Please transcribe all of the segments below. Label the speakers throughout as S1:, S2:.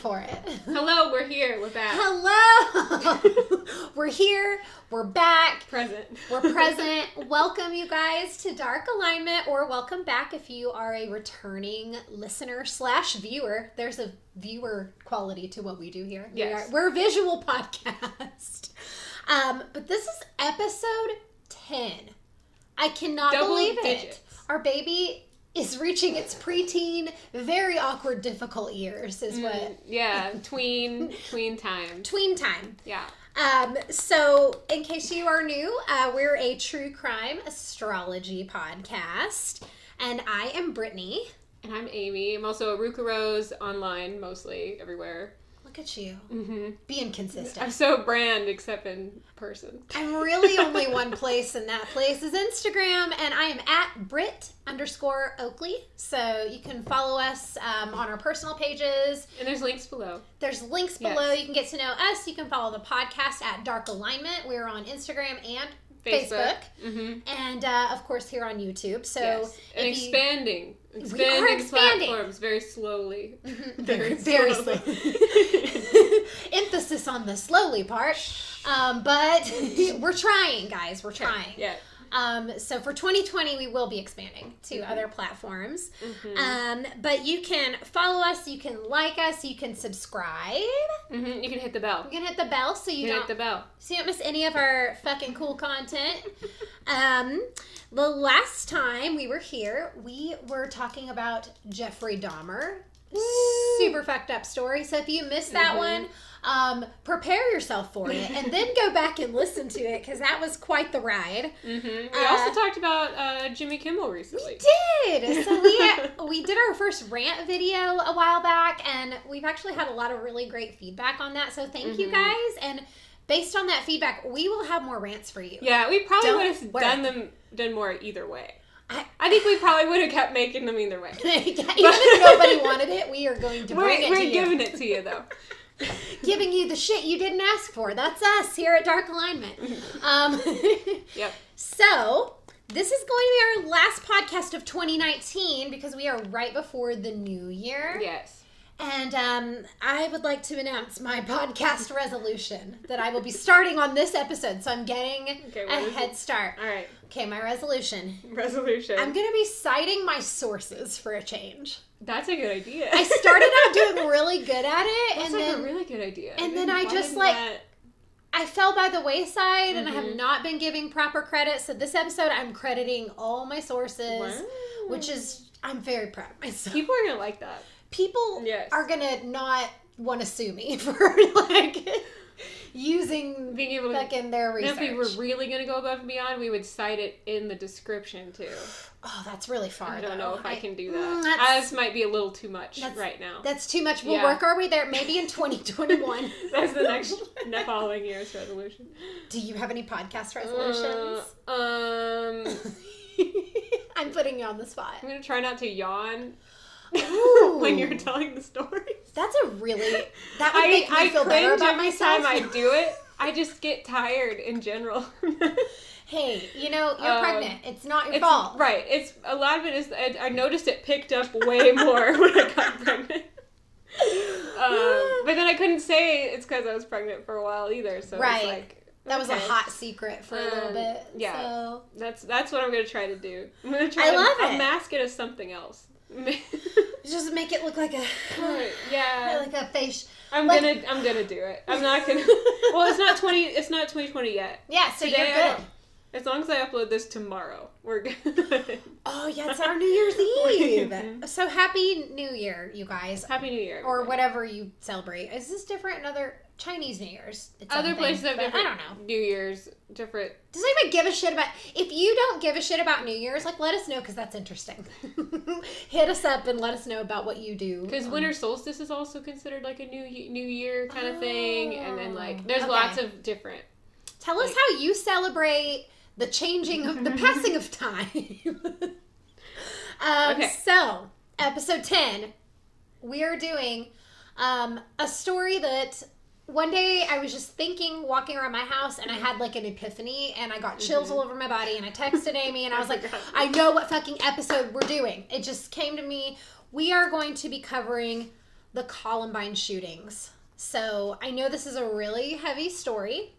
S1: for it.
S2: Hello, we're here. We're back.
S1: Hello! We're here. We're back.
S2: Present.
S1: We're present. Welcome, you guys, to Dark Alignment, or welcome back if you are a returning listener / viewer. There's a viewer quality to what we do here.
S2: Yes.
S1: We're a visual podcast. But this is episode 10. I cannot believe
S2: digits.
S1: it. Our baby is reaching its preteen, very awkward, difficult years is what...
S2: Yeah, tween time.
S1: Tween time.
S2: Yeah.
S1: So, in case you are new, we're a true crime astrology podcast, and I am Brittney.
S2: And I'm Amy. I'm also Eruca Rose online, mostly, everywhere.
S1: Look at you.
S2: Mm-hmm.
S1: Being consistent.
S2: I'm so brand, except in person.
S1: I'm really only one place, and that place is Instagram, and I am at Britt_Oakley. So you can follow us on our personal pages.
S2: And there's links below.
S1: There's links below. Yes. You can get to know us. You can follow the podcast at Dark Alignment. We're on Instagram and Facebook. Mm-hmm. And, of course, here on YouTube. So
S2: yes. And expanding
S1: expanding
S2: platforms very slowly.
S1: Mm-hmm. Very slowly. Emphasis on the slowly part. But we're trying, guys. We're trying.
S2: Yeah.
S1: So for 2020, we will be expanding to other platforms. Mm-hmm. But you can follow us, you can like us, you can subscribe.
S2: Mm-hmm. You can hit the bell.
S1: You can hit the bell so you don't miss any of our fucking cool content. The last time we were here, we were talking about Jeffrey Dahmer. Super fucked up story. So if you missed that one, prepare yourself for it and then go back and listen to it because that was quite the ride.
S2: Mm-hmm. We also talked about Jimmy Kimmel recently.
S1: We did. So we did our first rant video a while back, and we've actually had a lot of really great feedback on that. So thank you guys. And based on that feedback, we will have more rants for you.
S2: Yeah, we probably would have done more either way. I think we probably would have kept making them either way.
S1: Even if nobody wanted it, we are going to bring it to you.
S2: We're giving it to you, though.
S1: Giving you the shit you didn't ask for. That's us here at Dark Alignment.
S2: Yep.
S1: So, this is going to be our last podcast of 2019 because we are right before the new year.
S2: Yes.
S1: And I would like to announce my podcast resolution that I will be starting on this episode. So I'm getting a head start.
S2: All right.
S1: Okay, my resolution.
S2: I'm
S1: going to be citing my sources for a change.
S2: That's a good idea.
S1: I started out doing really good at it.
S2: That's a really good idea.
S1: And then I just I fell by the wayside and I have not been giving proper credit. So this episode I'm crediting all my sources, which is, I'm very proud of myself.
S2: People are going to like that.
S1: People are going to not want to sue me for using being able to in their research.
S2: If we were really going to go above and beyond, we would cite it in the description too.
S1: Oh, that's really far.
S2: I don't know if I can do that. This might be a little too much right now.
S1: That's too much. We'll work our way there. Maybe in 2021.
S2: That's the following year's resolution.
S1: Do you have any podcast resolutions? I'm putting you on the spot.
S2: I'm going to try not to yawn.
S1: Ooh.
S2: When you're telling the stories.
S1: That would make me feel better about myself.
S2: Every time I do it, I just get tired in general.
S1: Hey, you're pregnant. It's not your fault.
S2: Right. It's a lot of it is I noticed it picked up way more when I got pregnant. But then I couldn't say it's because I was pregnant for a while either. So
S1: right.
S2: It's like,
S1: that was a hot secret for a little bit.
S2: Yeah.
S1: So.
S2: That's what I'm going to try to do. I'm going to
S1: I'll
S2: mask it as something else.
S1: Just make it look like a like a face.
S2: I'm gonna do it. I'm not gonna. Well, it's not 2020 yet.
S1: Yeah, so today, you're good.
S2: As long as I upload this tomorrow, we're good.
S1: Oh yeah, it's our New Year's Eve. So happy New Year, you guys.
S2: Happy New Year,
S1: or whatever you celebrate. Is this different in other Chinese New Year's?
S2: Other places have different.
S1: I don't know.
S2: New Year's different.
S1: Does anybody give a shit about? If you don't give a shit about New Year's, let us know because that's interesting. Hit us up and let us know about what you do.
S2: Because winter solstice is also considered like a New Year kind of thing, and then there's lots of different.
S1: Tell us how you celebrate the changing of the passing of time. So episode 10, we are doing a story that. One day I was just thinking, walking around my house, and I had an epiphany, and I got chills all over my body, and I texted Amy, and I was like, I know what fucking episode we're doing. It just came to me. We are going to be covering the Columbine shootings. So I know this is a really heavy story,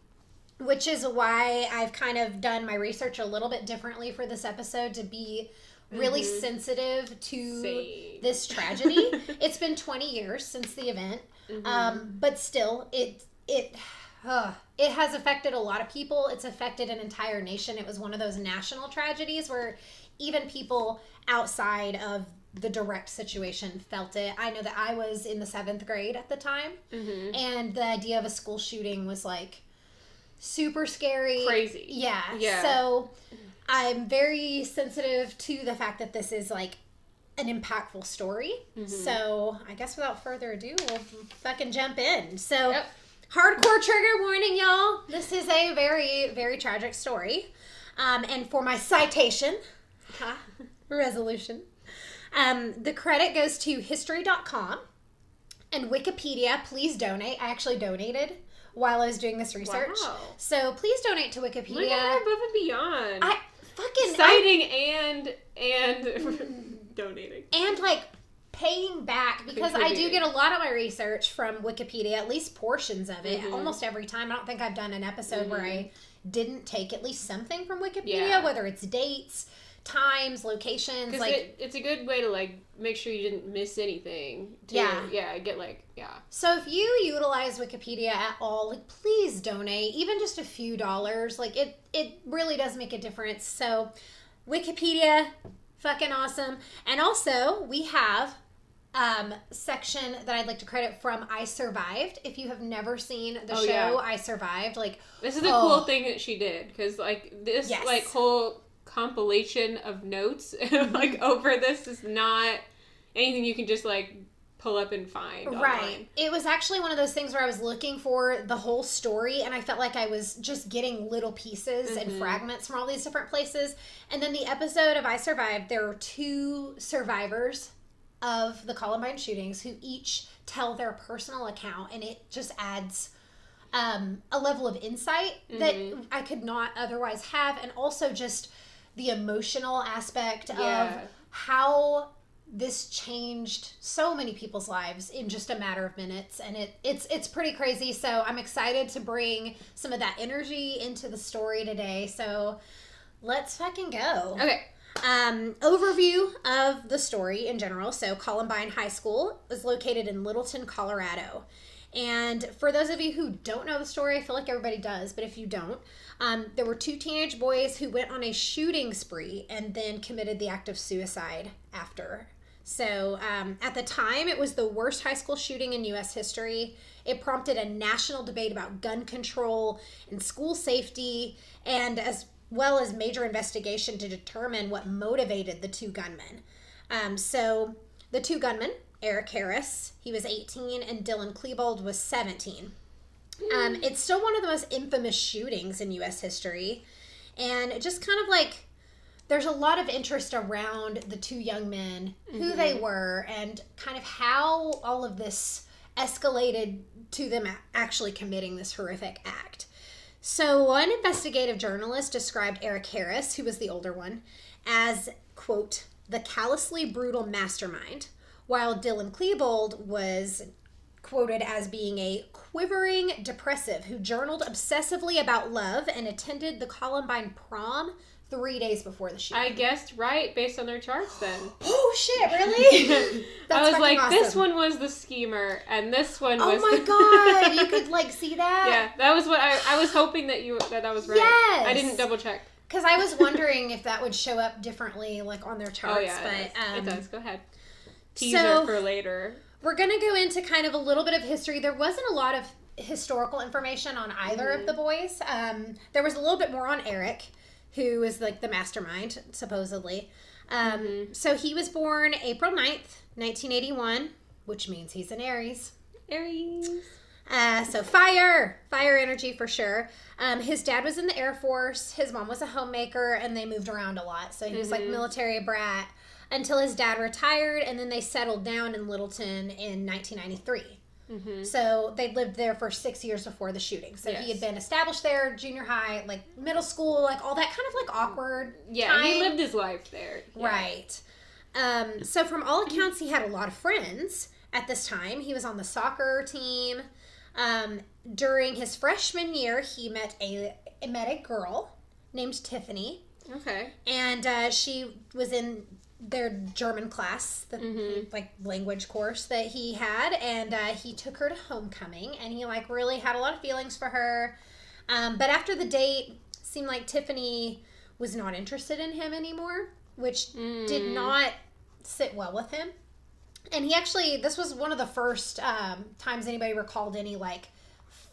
S1: which is why I've kind of done my research a little bit differently for this episode to be really sensitive to this tragedy. It's been 20 years since the event, but still, it has affected a lot of people. It's affected an entire nation. It was one of those national tragedies where even people outside of the direct situation felt it. I know that I was in the 7th grade at the time, and the idea of a school shooting was like super scary.
S2: Crazy.
S1: Yeah. So I'm very sensitive to the fact that this is like an impactful story. So I guess without further ado, we'll fucking jump in. So hardcore trigger warning, y'all. This is a very, very tragic story. And for my citation, resolution, the credit goes to history.com and Wikipedia. Please donate. I actually donated while I was doing this research. Wow. So please donate to Wikipedia.
S2: Look at above and beyond.
S1: Citing
S2: and donating.
S1: And like paying back, because I do get a lot of my research from Wikipedia, at least portions of it, almost every time. I don't think I've done an episode where I didn't take at least something from Wikipedia, whether it's dates, times, locations. Like
S2: it's a good way to like make sure you didn't miss anything. So
S1: if you utilize Wikipedia at all, like please donate, even just a few dollars. Like it really does make a difference. So Wikipedia, fucking awesome. And also we have section that I'd like to credit from I Survived. If you have never seen the show I Survived, like
S2: this is a cool thing that she did, because like this like whole compilation of notes like over this is not anything you can just like pull up and find online.
S1: It was actually one of those things where I was looking for the whole story and I felt like I was just getting little pieces and fragments from all these different places. And then the episode of I Survived, there were 2 survivors of the Columbine shootings who each tell their personal account, and it just adds a level of insight that I could not otherwise have, and also just the emotional aspect of how this changed so many people's lives in just a matter of minutes, and it's pretty crazy. So I'm excited to bring some of that energy into the story today. So let's fucking go.
S2: Okay.
S1: Overview of the story in general. So Columbine High School is located in Littleton, Colorado. And for those of you who don't know the story, I feel like everybody does, but if you don't, there were 2 teenage boys who went on a shooting spree and then committed the act of suicide after. So at the time, it was the worst high school shooting in U.S. history. It prompted a national debate about gun control and school safety, and as well as major investigation to determine what motivated the 2 gunmen. So the 2 gunmen, Eric Harris, he was 18, and Dylan Klebold was 17. It's still one of the most infamous shootings in U.S. history, and it just kind of like, there's a lot of interest around the 2 young men, who they were, and kind of how all of this escalated to them actually committing this horrific act. So one investigative journalist described Eric Harris, who was the older one, as, quote, the callously brutal mastermind, while Dylan Klebold was quoted as being a quivering depressive who journaled obsessively about love and attended the Columbine prom 3 days before the shooting.
S2: I guessed right based on their charts then.
S1: Oh shit, really?
S2: I was like, awesome. This one was the schemer, and this one was
S1: my god, you could like see that?
S2: Yeah, that was what I was hoping that was right. Yes! I didn't double check.
S1: Because I was wondering if that would show up differently like on their charts.
S2: Oh yeah,
S1: but
S2: it does. Go ahead. Teaser for later.
S1: We're going to go into kind of a little bit of history. There wasn't a lot of historical information on either of the boys. There was a little bit more on Eric, who is like the mastermind, supposedly. So he was born April 9th, 1981, which means he's an Aries. So fire energy for sure. His dad was in the Air Force. His mom was a homemaker, and they moved around a lot. So he was like military brat until his dad retired, and then they settled down in Littleton in 1993. So they lived there for 6 years before the shooting. So he had been established there, junior high, like middle school, like all that kind of like awkward time.
S2: He lived his life there.
S1: Right. So from all accounts, he had a lot of friends, at this time. He was on the soccer team. During his freshman year, he met a girl named Tiffany.
S2: Okay.
S1: And she was in their German class, the like language course that he had, and he took her to homecoming, and he like really had a lot of feelings for her. But after the date, seemed like Tiffany was not interested in him anymore, which did not sit well with him. And he actually, this was one of the first times anybody recalled any like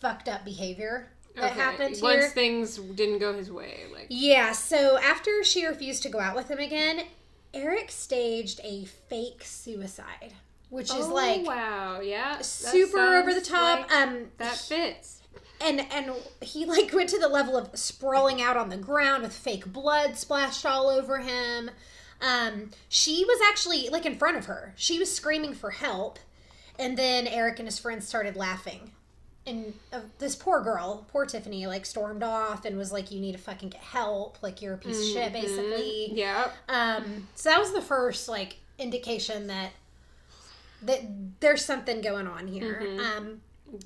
S1: fucked up behavior that happened here.
S2: Once things didn't go his way.
S1: Yeah, so after she refused to go out with him again, Eric staged a fake suicide, which is like
S2: wow, yeah,
S1: super over the top.
S2: Like that fits.
S1: And he like went to the level of sprawling out on the ground with fake blood splashed all over him. She was actually like in front of her. She was screaming for help, and then Eric and his friends started laughing. And this poor girl, poor Tiffany, like stormed off and was like, "You need to fucking get help. Like you're a piece of shit, basically."
S2: Yeah.
S1: So that was the first like indication that there's something going on here.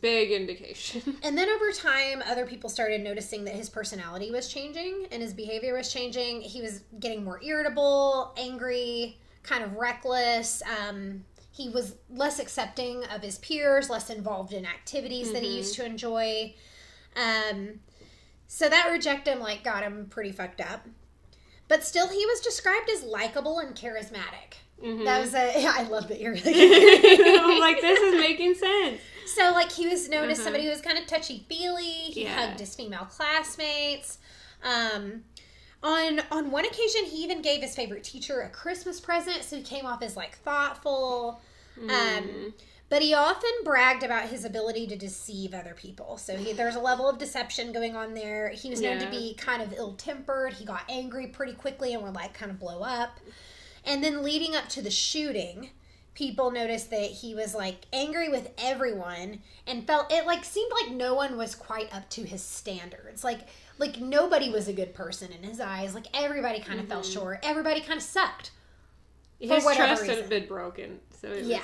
S2: Big indication.
S1: And then over time, other people started noticing that his personality was changing and his behavior was changing. He was getting more irritable, angry, kind of reckless. He was less accepting of his peers, less involved in activities that he used to enjoy. So that rejection like got him pretty fucked up. But still, he was described as likable and charismatic. That was I love that you're like,
S2: I'm like, this is making sense.
S1: So, like, he was known as somebody who was kind of touchy-feely. He hugged his female classmates. On one occasion, he even gave his favorite teacher a Christmas present, so he came off as, like, thoughtful. But he often bragged about his ability to deceive other people. So there's a level of deception going on there. He was known to be kind of ill-tempered. He got angry pretty quickly and would, like, kind of blow up. And then leading up to the shooting, people noticed that he was like angry with everyone and felt it like seemed like no one was quite up to his standards. Like nobody was a good person in his eyes. Like everybody kind of fell short. Everybody kind of sucked.
S2: His trust had been broken. So it was,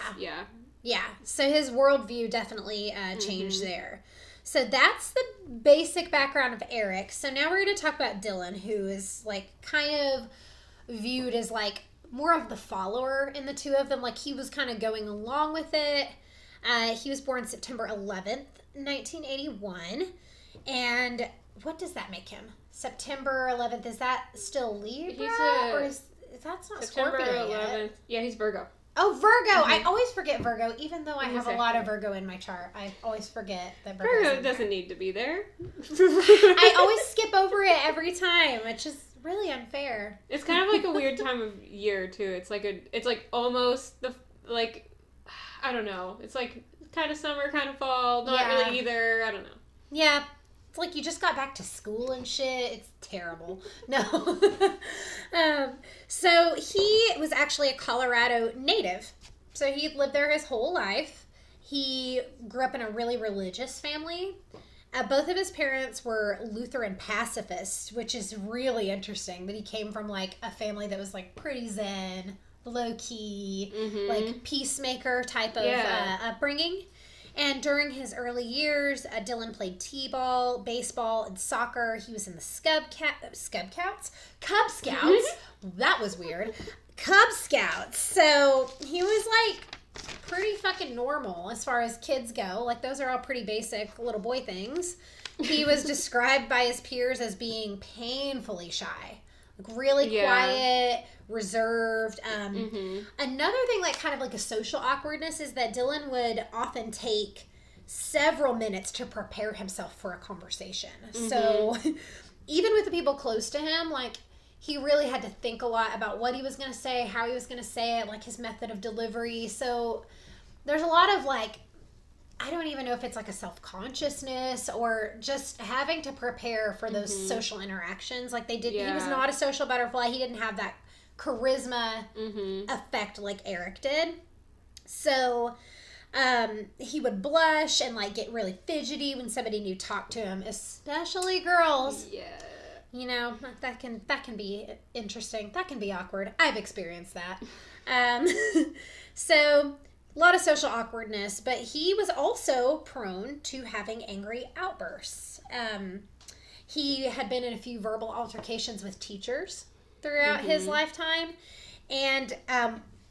S1: yeah. So his worldview definitely changed there. So that's the basic background of Eric. So now we're going to talk about Dylan, who is like kind of viewed as like more of the follower in the two of them. Like he was kind of going along with it. He was born September 11th, 1981. And what does that make him? September 11th, is that still Libra? That's not
S2: September
S1: Scorpio
S2: 11th.
S1: yet?
S2: Yeah, he's Virgo.
S1: Oh, Virgo. I always forget Virgo, even though I have a lot of Virgo in my chart. I always forget that
S2: Virgo doesn't need to be there.
S1: I always skip over it every time, which is really unfair.
S2: It's kind of like a weird time of year too. It's like almost I don't know. It's like kind of summer, kind of fall. Not really either. I don't know.
S1: Yeah. It's like you just got back to school and shit. It's terrible. No. So he was actually a Colorado native. So he lived there his whole life. He grew up in a really religious family. Both of his parents were Lutheran pacifists, which is really interesting that he came from like a family that was like pretty zen, low-key, like peacemaker type of upbringing. And during his early years, Dylan played t-ball, baseball, and soccer. He was in the Cub Scouts. That was weird. Cub Scouts. So he was like pretty fucking normal as far as kids go. Like those are all pretty basic little boy things. He was described by his peers as being painfully shy. Like really quiet, reserved. Another thing, like kind of like a social awkwardness, is that Dylan would often take several minutes to prepare himself for a conversation. So even with the people close to him, like he really had to think a lot about what he was going to say, how he was going to say it, like his method of delivery. So there's a lot of like, I don't even know if it's like a self-consciousness or just having to prepare for those social interactions. Like they did, he was not a social butterfly. He didn't have that charisma effect like Eric did. So he would blush and like get really fidgety when somebody new talked to him, especially girls.
S2: Yeah.
S1: You know, that can be interesting. That can be awkward. I've experienced that. So a lot of social awkwardness, but he was also prone to having angry outbursts. He had been in a few verbal altercations with teachers throughout his lifetime, and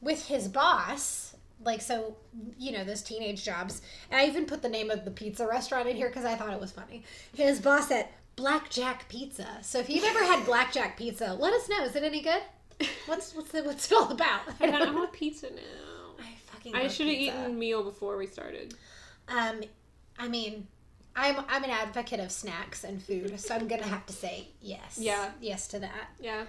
S1: with his boss, like, so, you know, those teenage jobs, and I even put the name of the pizza restaurant in here because I thought it was funny. His boss at Blackjack Pizza. So if you've ever had Blackjack Pizza, let us know. Is it any good? What's it all about?
S2: I want pizza now. I should have eaten a meal before we started.
S1: I mean, I'm an advocate of snacks and food, so I'm gonna have to say yes.
S2: Yeah.
S1: Yes to that.
S2: Yeah.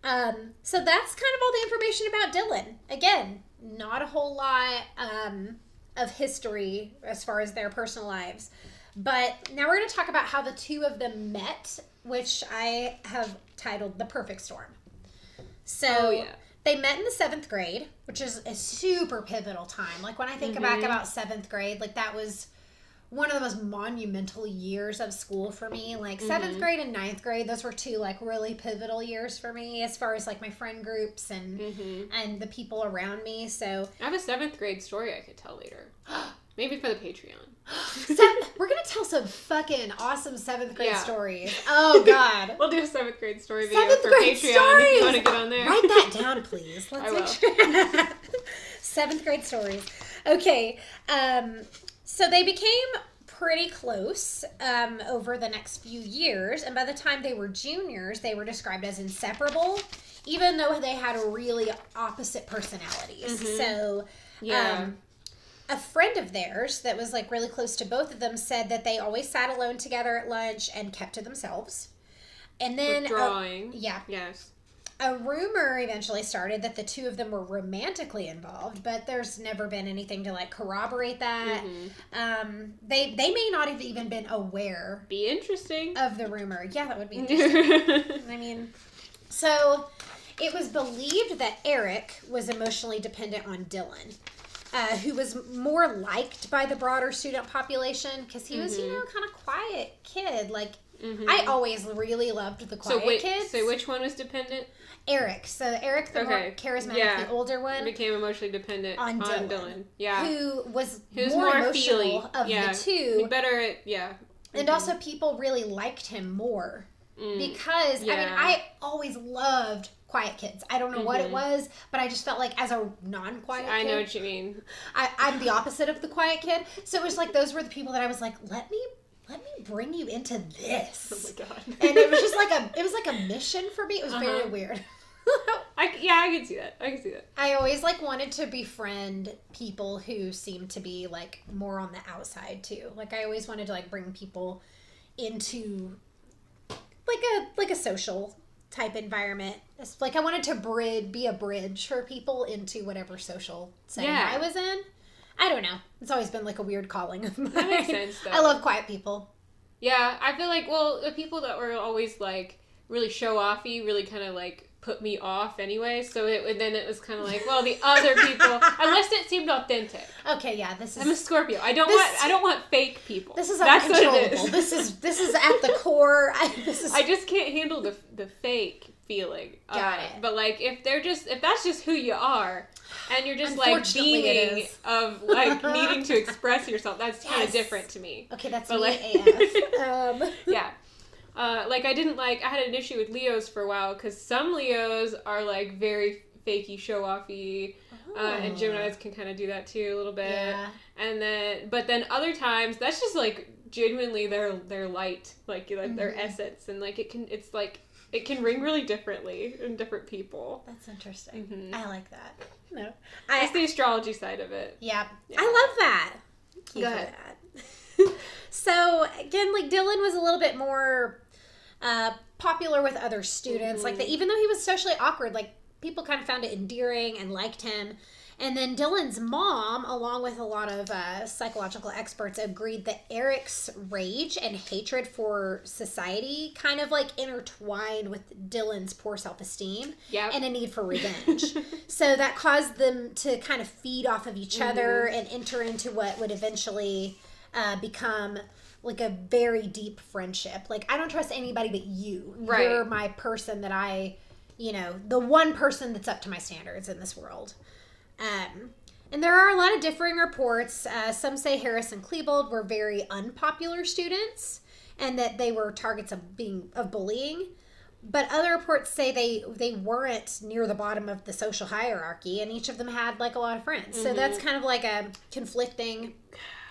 S1: So that's kind of all the information about Dylan. Again, not a whole lot of history as far as their personal lives. But now we're going to talk about how the two of them met, which I have titled The Perfect Storm. So they met in the 7th grade, which is a super pivotal time. Like, when I think back about 7th grade, like, that was one of the most monumental years of school for me. Like, 7th grade and 9th grade, those were two, like, really pivotal years for me as far as, like, my friend groups and the people around me. So
S2: I have a 7th grade story I could tell later. Maybe for the Patreon.
S1: We're going to tell some fucking awesome 7th grade stories. Oh, God.
S2: We'll do a 7th grade story video for Patreon
S1: stories.
S2: if you want to get on there.
S1: Write that down, please. Let's make sure. 7th grade stories. Okay. So they became pretty close over the next few years. And by the time they were juniors, they were described as inseparable, even though they had really opposite personalities. So... a friend of theirs that was, like, really close to both of them said that they always sat alone together at lunch and kept to themselves. And then...
S2: Withdrawing.
S1: Yes. A rumor eventually started that the two of them were romantically involved, but there's never been anything to, like, corroborate that. They may not have even been aware...
S2: Be interesting.
S1: ...of the rumor. Yeah, that would be interesting. I mean... So, it was believed that Eric was emotionally dependent on Dylan. Who was more liked by the broader student population because he was, you know, kind of quiet kid. Like, I always really loved the quiet kids.
S2: So which one was dependent?
S1: Eric. So Eric, the more charismatic, the older one,
S2: became emotionally dependent on Dylan. Yeah,
S1: who was more emotional of the two.
S2: Better at
S1: and also people really liked him more because I mean I always loved quiet kids. I don't know what it was, but I just felt like as a non-quiet kid.
S2: I know what you mean.
S1: I'm the opposite of the quiet kid. So it was like those were the people that I was like, let me bring you into this.
S2: Oh my God.
S1: And it was just like a mission for me. It was very weird.
S2: I can see that.
S1: I always like wanted to befriend people who seemed to be like more on the outside too. Like I always wanted to like bring people into like a social type environment. It's like I wanted to be a bridge for people into whatever social setting I was in. I don't know. It's always been like a weird calling of mine.
S2: That makes sense though.
S1: I love quiet people.
S2: Yeah, I feel like, well, the people that were always like really show-offy really kind of like put me off anyway, so then it was kind of like, well, the other people, unless it seemed authentic.
S1: Okay, yeah, I'm
S2: a Scorpio. I don't want fake people.
S1: This is uncontrollable. This is at the core.
S2: I just can't handle the fake feeling.
S1: Got it.
S2: But like if that's just who you are, and you're just like beaming of like needing to express yourself, that's kind of different to me.
S1: Okay, that's me AF.
S2: Yeah. Like I had an issue with Leos for a while because some Leos are like very fakey, show-offy, and Geminis can kind of do that too a little bit. Yeah. And but then other times that's just like genuinely their light, like their essence, and like it can ring really differently in different people.
S1: That's interesting. Mm-hmm. I like that. No,
S2: that's the astrology side of it.
S1: Yeah, I love that.
S2: Go ahead.
S1: So again, like Dylan was a little bit more popular with other students. Like even though he was socially awkward, like people kind of found it endearing and liked him. And then Dylan's mom, along with a lot of psychological experts, agreed that Eric's rage and hatred for society kind of like intertwined with Dylan's poor self-esteem and a need for revenge. So that caused them to kind of feed off of each other and enter into what would eventually become like a very deep friendship. Like, I don't trust anybody but you. Right. You're my person that the one person that's up to my standards in this world. And there are a lot of differing reports. Some say Harris and Klebold were very unpopular students and that they were targets of bullying. But other reports say they weren't near the bottom of the social hierarchy, and each of them had like a lot of friends. Mm-hmm. So that's kind of like a conflicting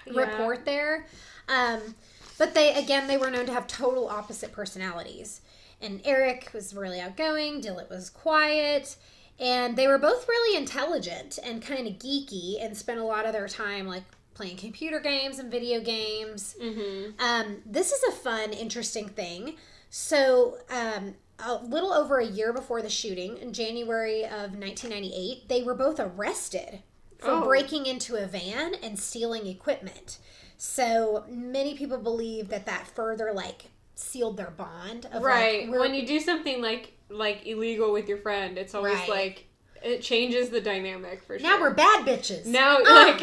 S1: report there. But they were known to have total opposite personalities. And Eric was really outgoing, Dillett was quiet, and they were both really intelligent and kind of geeky and spent a lot of their time like playing computer games and video games. Mm-hmm. This is a fun, interesting thing. So, a little over a year before the shooting, in January of 1998, they were both arrested for breaking into a van and stealing equipment. So, many people believe that further, like, sealed their bond. Of,
S2: right. Like, when you do something, like illegal with your friend, it's always, like, it changes the dynamic, for sure.
S1: Now we're bad bitches.
S2: Now, like...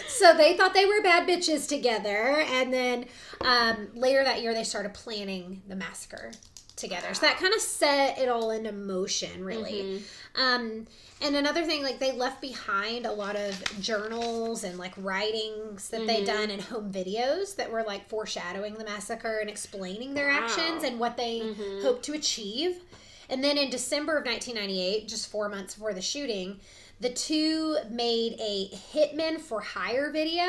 S1: So they thought they were bad bitches together, and then later that year they started planning the massacre together. Wow. So that kind of set it all into motion, really. Mm-hmm. And another thing, like they left behind a lot of journals and like writings that they'd done and home videos that were like foreshadowing the massacre and explaining their actions and what they hoped to achieve. And then in December of 1998, just 4 months before the shooting, the two made a hitmen for hire video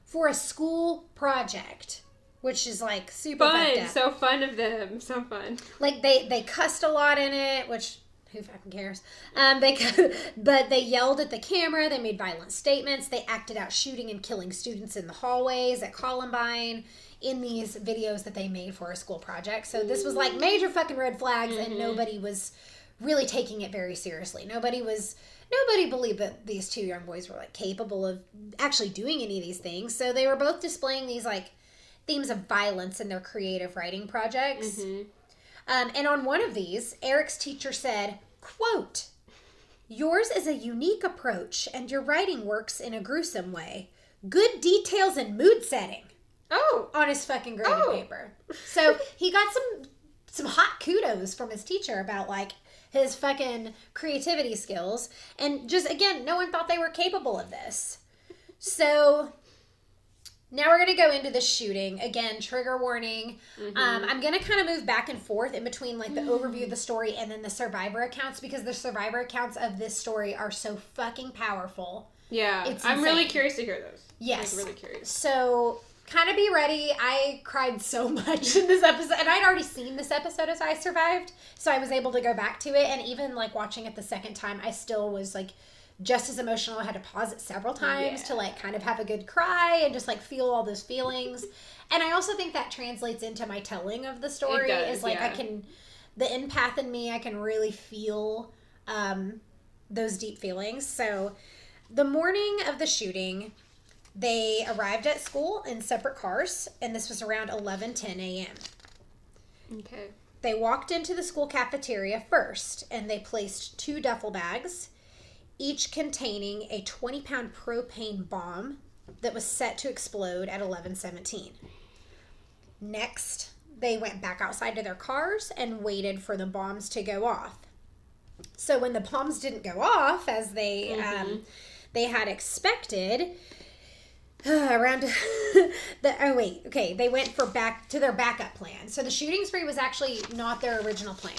S1: for a school project, which is like super
S2: fun. So fun of them. So fun.
S1: Like they cussed a lot in it, which who fucking cares? But they yelled at the camera. They made violent statements. They acted out shooting and killing students in the hallways at Columbine in these videos that they made for a school project. So this was like major fucking red flags, and nobody was really taking it very seriously. Nobody believed that these two young boys were like capable of actually doing any of these things. So they were both displaying these like themes of violence in their creative writing projects. And on one of these, Eric's teacher said, quote, "Yours is a unique approach and your writing works in a gruesome way. Good details and mood setting." On his fucking graded paper. So he got some hot kudos from his teacher about like his fucking creativity skills. And just, again, no one thought they were capable of this. So now we're going to go into the shooting. Again, trigger warning. I'm going to kind of move back and forth in between like the overview of the story and then the survivor accounts, because the survivor accounts of this story are so fucking powerful.
S2: Yeah. I'm really curious to hear those.
S1: Yes.
S2: I'm really curious.
S1: So kind of be ready. I cried so much in this episode, and I'd already seen this episode as I survived, so I was able to go back to it, and even like watching it the second time, I still was like just as emotional. I had to pause it several times to like kind of have a good cry and just like feel all those feelings. And I also think that translates into my telling of the story. It does, is like the empath in me, I can really feel those deep feelings. So the morning of the shooting, they arrived at school in separate cars, and this was around 11:10 a.m.
S2: Okay.
S1: They walked into the school cafeteria first, and they placed 2 duffel bags, each containing a 20-pound propane bomb that was set to explode at 11:17. Next, they went back outside to their cars and waited for the bombs to go off. So when the bombs didn't go off, as they had expected, they went back to their backup plan. So the shooting spree was actually not their original plan.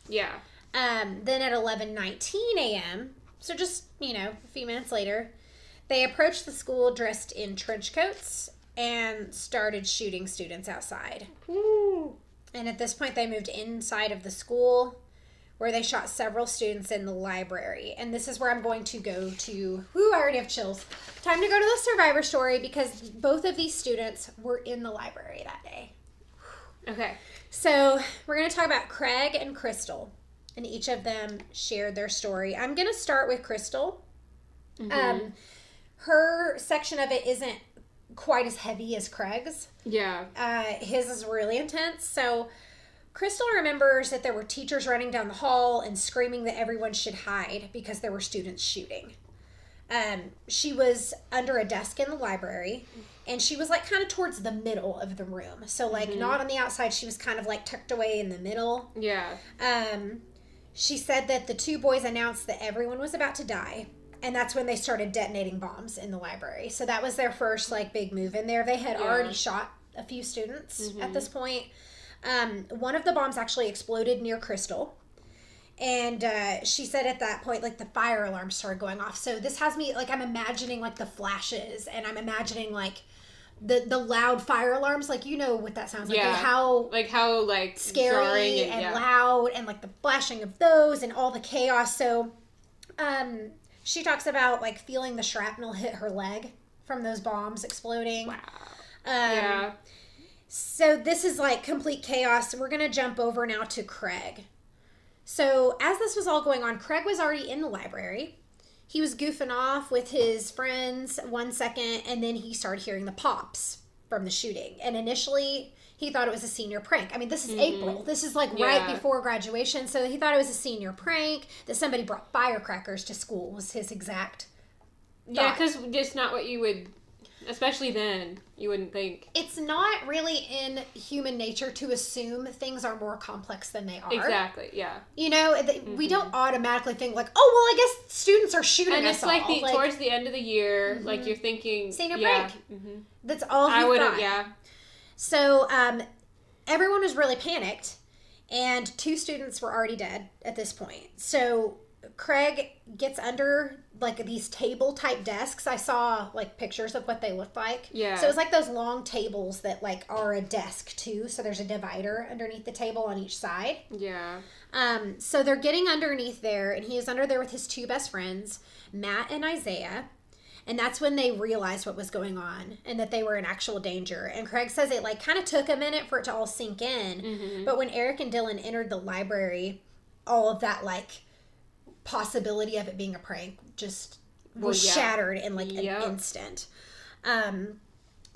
S2: Yeah.
S1: Then at 11:19 a.m., so just, a few minutes later, they approached the school dressed in trench coats and started shooting students outside.
S2: Ooh.
S1: And at this point, they moved inside of the school, where they shot several students in the library. And this is where I'm going to go to... I already have chills. Time to go to the survivor story, because both of these students were in the library that day.
S2: Okay.
S1: So we're going to talk about Craig and Crystal, and each of them shared their story. I'm going to start with Crystal. Her section of it isn't quite as heavy as Craig's.
S2: Yeah.
S1: His is really intense. So Crystal remembers that there were teachers running down the hall and screaming that everyone should hide because there were students shooting. She was under a desk in the library, and she was like kind of towards the middle of the room. So like not on the outside, she was kind of like tucked away in the middle.
S2: Yeah.
S1: She said that the 2 boys announced that everyone was about to die, And that's when they started detonating bombs in the library. So that was their first, like, big move in there. They had already shot a few students at this point. One of the bombs actually exploded near Crystal. And she said at that point, like, the fire alarm started going off. So this has me, like, I'm imagining, like, the flashes. And I'm imagining, like, the loud fire alarms. Like, you know what that sounds like.
S2: Yeah.
S1: How
S2: scary
S1: and loud. And, like, the flashing of those and all the chaos. So she talks about, like, feeling the shrapnel hit her leg from those bombs exploding.
S2: Wow.
S1: So this is, like, complete chaos. We're going to jump over now to Craig. So as this was all going on, Craig was already in the library. He was goofing off with his friends 1 second, and then he started hearing the pops from the shooting. And initially, he thought it was a senior prank. I mean, this is April. This is, like, right before graduation. So he thought it was a senior prank, that somebody brought firecrackers to school was his exact thought.
S2: Yeah, because it's not what you would... Especially then, you wouldn't think.
S1: It's not really in human nature to assume things are more complex than they are.
S2: Exactly, yeah.
S1: You know, we don't automatically think, like, oh, well, I guess students are shooting us all.
S2: And it's like, towards the end of the year, like, you're thinking...
S1: Senior break. That's all he thought.
S2: Yeah.
S1: So, everyone was really panicked, and 2 students were already dead at this point. So... Craig gets under, like, these table-type desks. I saw, like, pictures of what they looked like.
S2: Yeah.
S1: So it was like those long tables that, like, are a desk, too. So there's a divider underneath the table on each side.
S2: Yeah.
S1: So they're getting underneath there, and he is under there with his 2 best friends, Matt and Isaiah. And that's when they realized what was going on and that they were in actual danger. And Craig says it, like, kind of took a minute for it to all sink in. But when Eric and Dylan entered the library, all of that, like... possibility of it being a prank just was shattered in, like, an instant.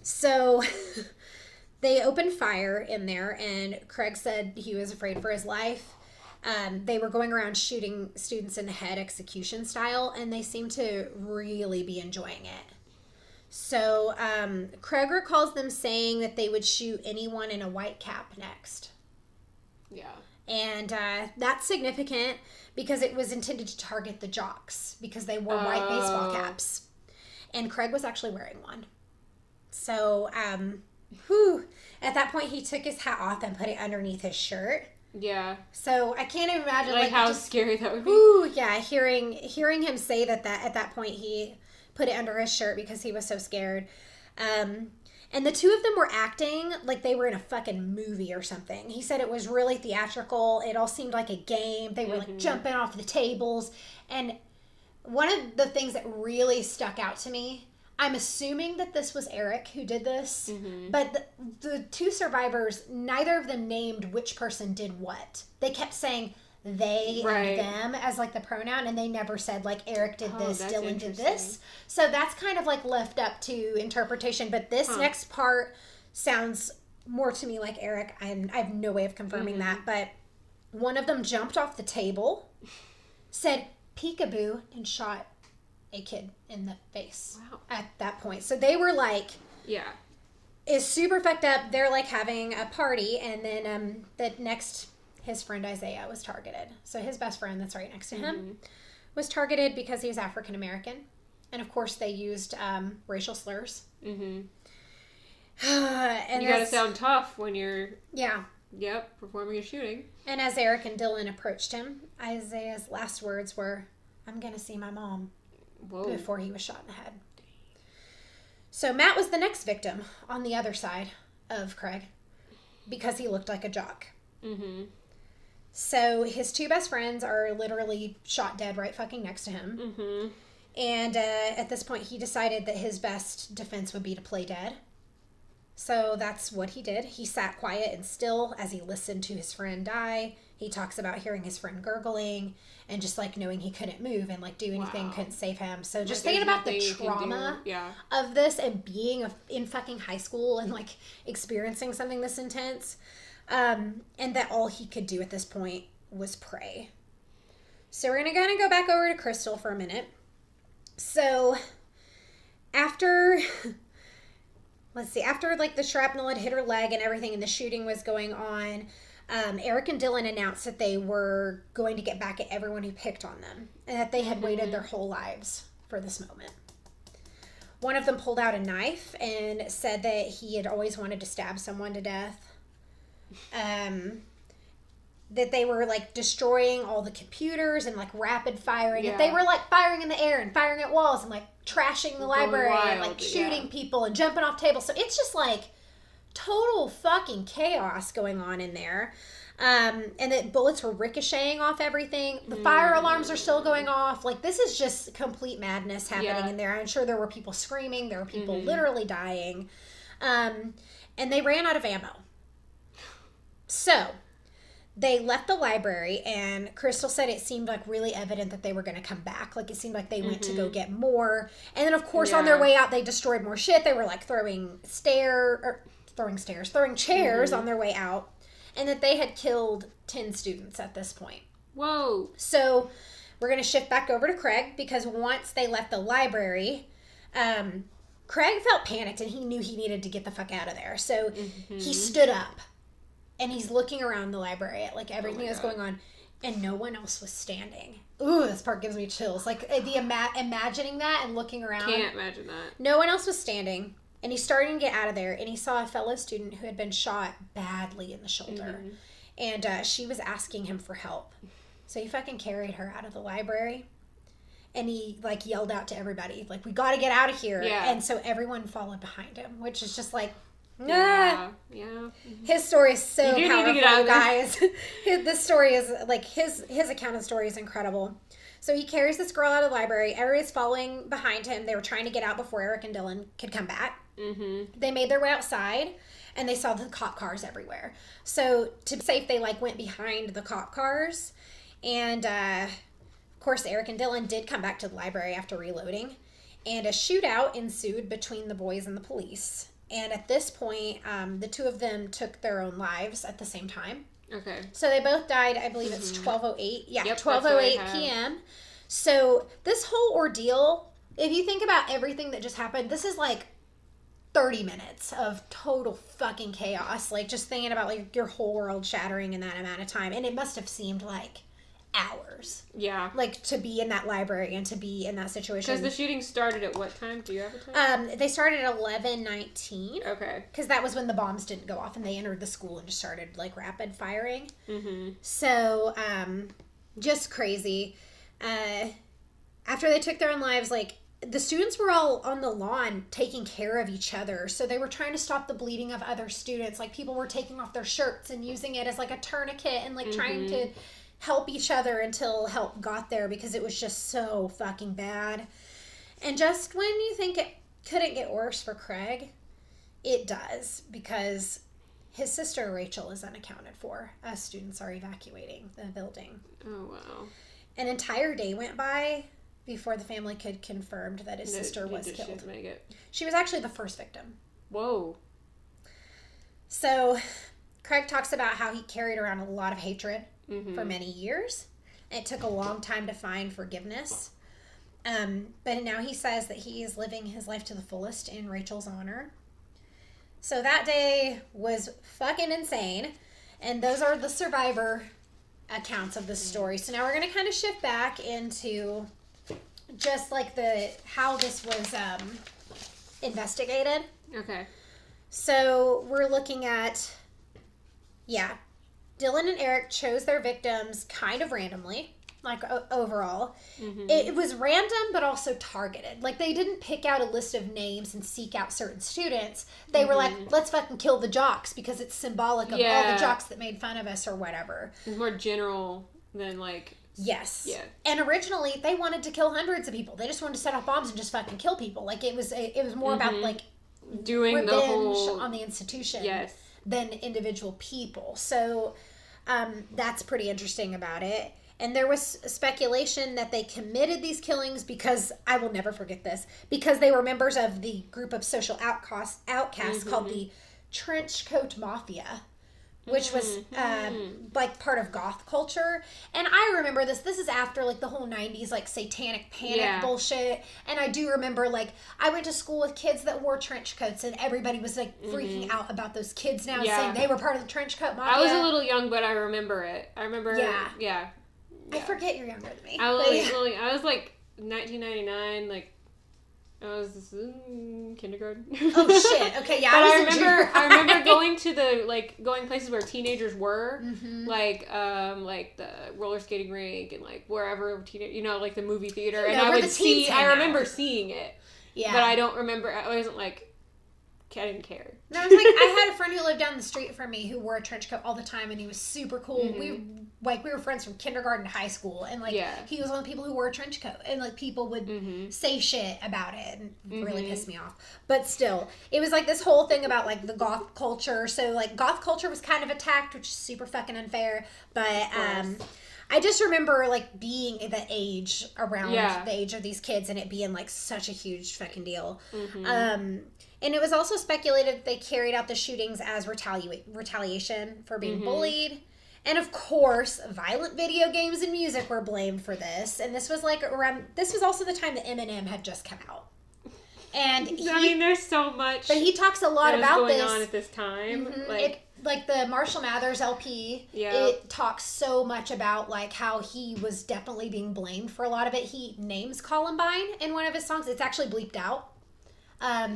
S1: So they opened fire in there, and Craig said he was afraid for his life. They were going around shooting students in the head execution style, and they seemed to really be enjoying it. So Craig recalls them saying that they would shoot anyone in a white cap next.
S2: Yeah.
S1: And that's significant because it was intended to target the jocks because they wore white baseball caps. And Craig was actually wearing one. So, at that point, he took his hat off and put it underneath his shirt.
S2: Yeah.
S1: So, I can't even imagine,
S2: like how scary that would be.
S1: Yeah, hearing him say that at that point, he put it under his shirt because he was so scared. And the 2 of them were acting like they were in a fucking movie or something. He said it was really theatrical. It all seemed like a game. They were, like, jumping off the tables. And one of the things that really stuck out to me, I'm assuming that this was Eric who did this. But the 2 survivors, neither of them named which person did what. They kept saying they and them as, like, the pronoun, and they never said, like, Eric did this, Dylan did this. So that's kind of, like, left up to interpretation. But this next part sounds more to me like Eric. I have no way of confirming that. But one of them jumped off the table, said peekaboo, and shot a kid in the face at that point. So they were, like...
S2: Yeah.
S1: It's super fucked up. They're, like, having a party, and then the next... His friend Isaiah was targeted. So his best friend that's right next to him was targeted because he was African American. And of course they used racial slurs. And
S2: you gotta sound tough when you're performing a shooting.
S1: And as Eric and Dylan approached him, Isaiah's last words were, "I'm gonna see my mom." Before he was shot in the head. So Matt was the next victim on the other side of Craig because he looked like a jock. So his 2 best friends are literally shot dead right fucking next to him. And at this point, he decided that his best defense would be to play dead. So that's what he did. He sat quiet and still as he listened to his friend die. He talks about hearing his friend gurgling and just, like, knowing he couldn't move and, like, do anything, couldn't save him. So just thinking about the trauma of this and being in fucking high school and, like, experiencing something this intense. And that all he could do at this point was pray. So we're going to kind of go back over to Crystal for a minute. So after like the shrapnel had hit her leg and everything and the shooting was going on, Eric and Dylan announced that they were going to get back at everyone who picked on them and that they had waited their whole lives for this moment. One of them pulled out a knife and said that he had always wanted to stab someone to death. That they were, like, destroying all the computers and, like, rapid firing. Yeah. They were, like, firing in the air and firing at walls and, like, trashing the library and, like, shooting people and jumping off tables. So it's just, like, total fucking chaos going on in there. And that bullets were ricocheting off everything. The fire alarms are still going off. Like, this is just complete madness happening in there. I'm sure there were people screaming. There were people literally dying. And they ran out of ammo. So they left the library, and Crystal said it seemed like really evident that they were going to come back. Like, it seemed like they went to go get more. And then, of course, on their way out, they destroyed more shit. They were, like, throwing chairs on their way out. And that they had killed 10 students at this point.
S2: Whoa.
S1: So we're going to shift back over to Craig, because once they left the library, Craig felt panicked, and he knew he needed to get the fuck out of there. So he stood up. And he's looking around the library at, like, everything that's going on. And no one else was standing. Ooh, this part gives me chills. Like, imagining that and looking around.
S2: Can't imagine that.
S1: No one else was standing. And he's starting to get out of there. And he saw a fellow student who had been shot badly in the shoulder. And she was asking him for help. So he fucking carried her out of the library. And he, like, yelled out to everybody, like, we got to get out of here.
S2: Yeah.
S1: And so everyone followed behind him, which is just like...
S2: Yeah.
S1: His story is so powerful, guys. This story is, like, his account of the story is incredible. So he carries this girl out of the library. Everybody's following behind him. They were trying to get out before Eric and Dylan could come back. They made their way outside, and they saw the cop cars everywhere. So to be safe, they, like, went behind the cop cars. And, of course, Eric and Dylan did come back to the library after reloading. And a shootout ensued between the boys and the police. And at this point, the two of them took their own lives at the same time.
S2: Okay.
S1: So they both died, I believe it's 12:08. Yeah, 12:08 p.m. So this whole ordeal, if you think about everything that just happened, this is like 30 minutes of total fucking chaos. Like, just thinking about, like, your whole world shattering in that amount of time. And it must have seemed like hours.
S2: Yeah.
S1: Like, to be in that library and to be in that situation.
S2: Because the shooting started at what time? Do you have a time?
S1: They started at 11:19.
S2: Okay.
S1: Because that was when the bombs didn't go off and they entered the school and just started, like, rapid firing. So, just crazy. After they took their own lives, like, the students were all on the lawn taking care of each other. So they were trying to stop the bleeding of other students. Like, people were taking off their shirts and using it as, like, a tourniquet and, like, trying to help each other until help got there, because it was just so fucking bad. And just when you think it couldn't get worse for Craig, it does, because his sister Rachel is unaccounted for as students are evacuating the building.
S2: Oh, wow.
S1: An entire day went by before the family could confirm that his sister was killed. She was actually the first victim.
S2: Whoa.
S1: So Craig talks about how he carried around a lot of hatred for many years. It took a long time to find forgiveness. But now he says that he is living his life to the fullest in Rachel's honor. So that day was fucking insane. And those are the survivor accounts of the story. So now we're going to kind of shift back into just like how this was investigated.
S2: Okay. So
S1: we're looking at, Dylan and Eric chose their victims kind of randomly, like overall. It was random, but also targeted. Like, they didn't pick out a list of names and seek out certain students. They were like, let's fucking kill the jocks because it's symbolic of all the jocks that made fun of us or whatever.
S2: It's more general than, like...
S1: Yes.
S2: Yeah.
S1: And originally, they wanted to kill hundreds of people. They just wanted to set off bombs and just fucking kill people. Like, it was more about, like,
S2: doing
S1: revenge
S2: the whole...
S1: on the institution
S2: Yes.
S1: than individual people. So... that's pretty interesting about it. And there was speculation that they committed these killings because, I will never forget this, because they were members of the group of social outcasts called the Trenchcoat Mafia, which was like part of goth culture. And I remember this is after, like, the whole 90s, like, satanic panic bullshit. And I do remember, like, I went to school with kids that wore trench coats, and everybody was, like, freaking out about those kids now, saying they were part of the Trenchcoat Mafia.
S2: I was a little young, but I remember it. I remember
S1: I forget you're younger than me.
S2: I was like 1999, like, I was in kindergarten.
S1: Oh shit! Okay, yeah.
S2: But I remember going to going places where teenagers were, like the roller skating rink and like wherever like the movie theater, and I would see. I remember seeing it. Yeah. But I don't remember. I wasn't like. I didn't care.
S1: No, it's like I had a friend who lived down the street from me who wore a trench coat all the time, and he was super cool. Mm-hmm. We were friends from kindergarten to high school, and he was one of the people who wore a trench coat, and like people would say shit about it and really piss me off. But still, it was like this whole thing about like the goth culture. So like goth culture was kind of attacked, which is super fucking unfair. But I just remember like being the age around the age of these kids, and it being like such a huge fucking deal. Mm-hmm. And it was also speculated they carried out the shootings as retaliation for being bullied. And of course, violent video games and music were blamed for this. And this was also the time that Eminem had just come out. And
S2: there's so much.
S1: But he talks a lot about
S2: going on at this time.
S1: Mm-hmm. Like the Marshall Mathers LP, it talks so much about like how he was definitely being blamed for a lot of it. He names Columbine in one of his songs. It's actually bleeped out.
S2: I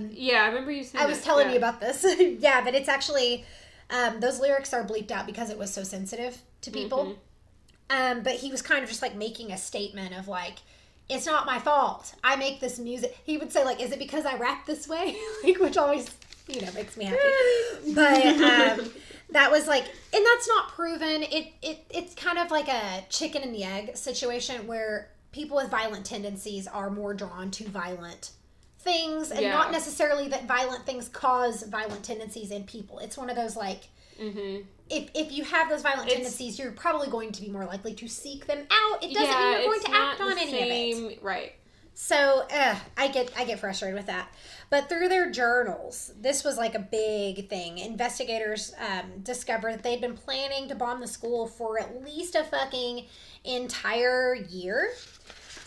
S2: remember you saying
S1: I was telling you about this. Yeah, but it's actually those lyrics are bleeped out because it was so sensitive to people. Mm-hmm. But he was kind of just like making a statement of like, it's not my fault. I make this music. He would say like, is it because I rap this way? Like, which always, makes me happy. But that was like, and that's not proven. It's kind of like a chicken and the egg situation where people with violent tendencies are more drawn to violent things, and not necessarily that violent things cause violent tendencies in people. It's one of those like, if you have those violent tendencies, you're probably going to be more likely to seek them out. It doesn't mean you're going to act on any of it.
S2: Right.
S1: So I get frustrated with that. But through their journals, this was like a big thing. Investigators discovered that they'd been planning to bomb the school for at least a fucking entire year.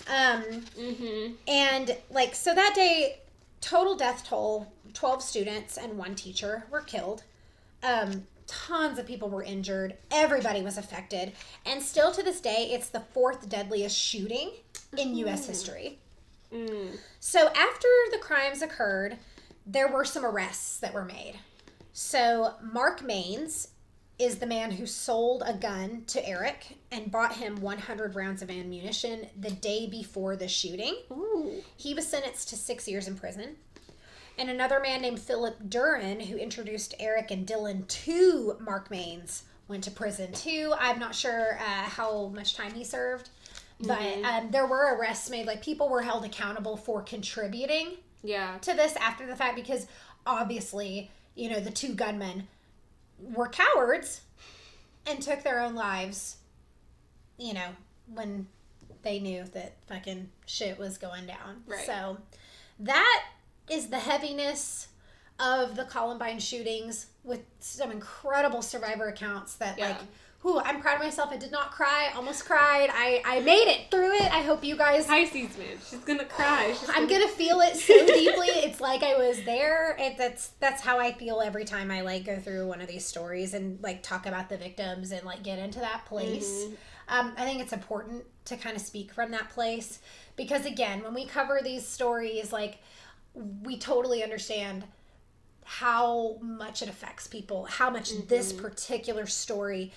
S1: And like, so that day, total death toll, 12 students and 1 teacher were killed. Tons of people were injured. Everybody was affected. And still to this day, it's the 4th deadliest shooting in U.S. history. So after the crimes occurred, there were some arrests that were made. So Mark Maines is the man who sold a gun to Eric and bought him 100 rounds of ammunition the day before the shooting. Ooh. He was sentenced to 6 years in prison. And another man named Philip Duran, who introduced Eric and Dylan to Mark Maines, went to prison too. I'm not sure how much time he served. But there were arrests made. Like, people were held accountable for contributing to this after the fact, because obviously, the 2 gunmen were cowards and took their own lives, when they knew that fucking shit was going down. Right. So that is the heaviness of the Columbine shootings, with some incredible survivor accounts that I'm proud of myself. I did not cry. Almost cried. I made it through it. I hope you guys...
S2: Pisces, man. She's gonna cry.
S1: I'm gonna feel it so deeply. It's like I was there. That's how I feel every time I go through one of these stories and talk about the victims and get into that place. I think it's important to kind of speak from that place, because again, when we cover these stories, we totally understand how much it affects people, how much this particular story,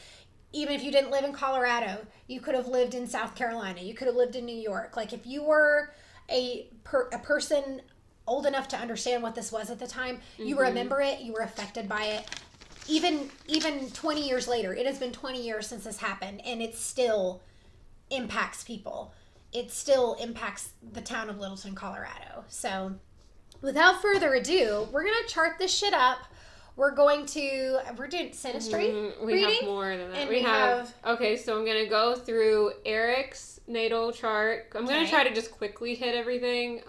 S1: even if you didn't live in Colorado, you could have lived in South Carolina, you could have lived in New York. If you were a person old enough to understand what this was at the time, you remember it, you were affected by it. Even 20 years later, it has been 20 years since this happened, and it still impacts people. It still impacts the town of Littleton, Colorado. So without further ado, we're going to chart this shit up. We're doing Synastry
S2: we have more than that. And we have... Okay, so I'm going to go through Eric's natal chart. I'm going to try to just quickly hit everything.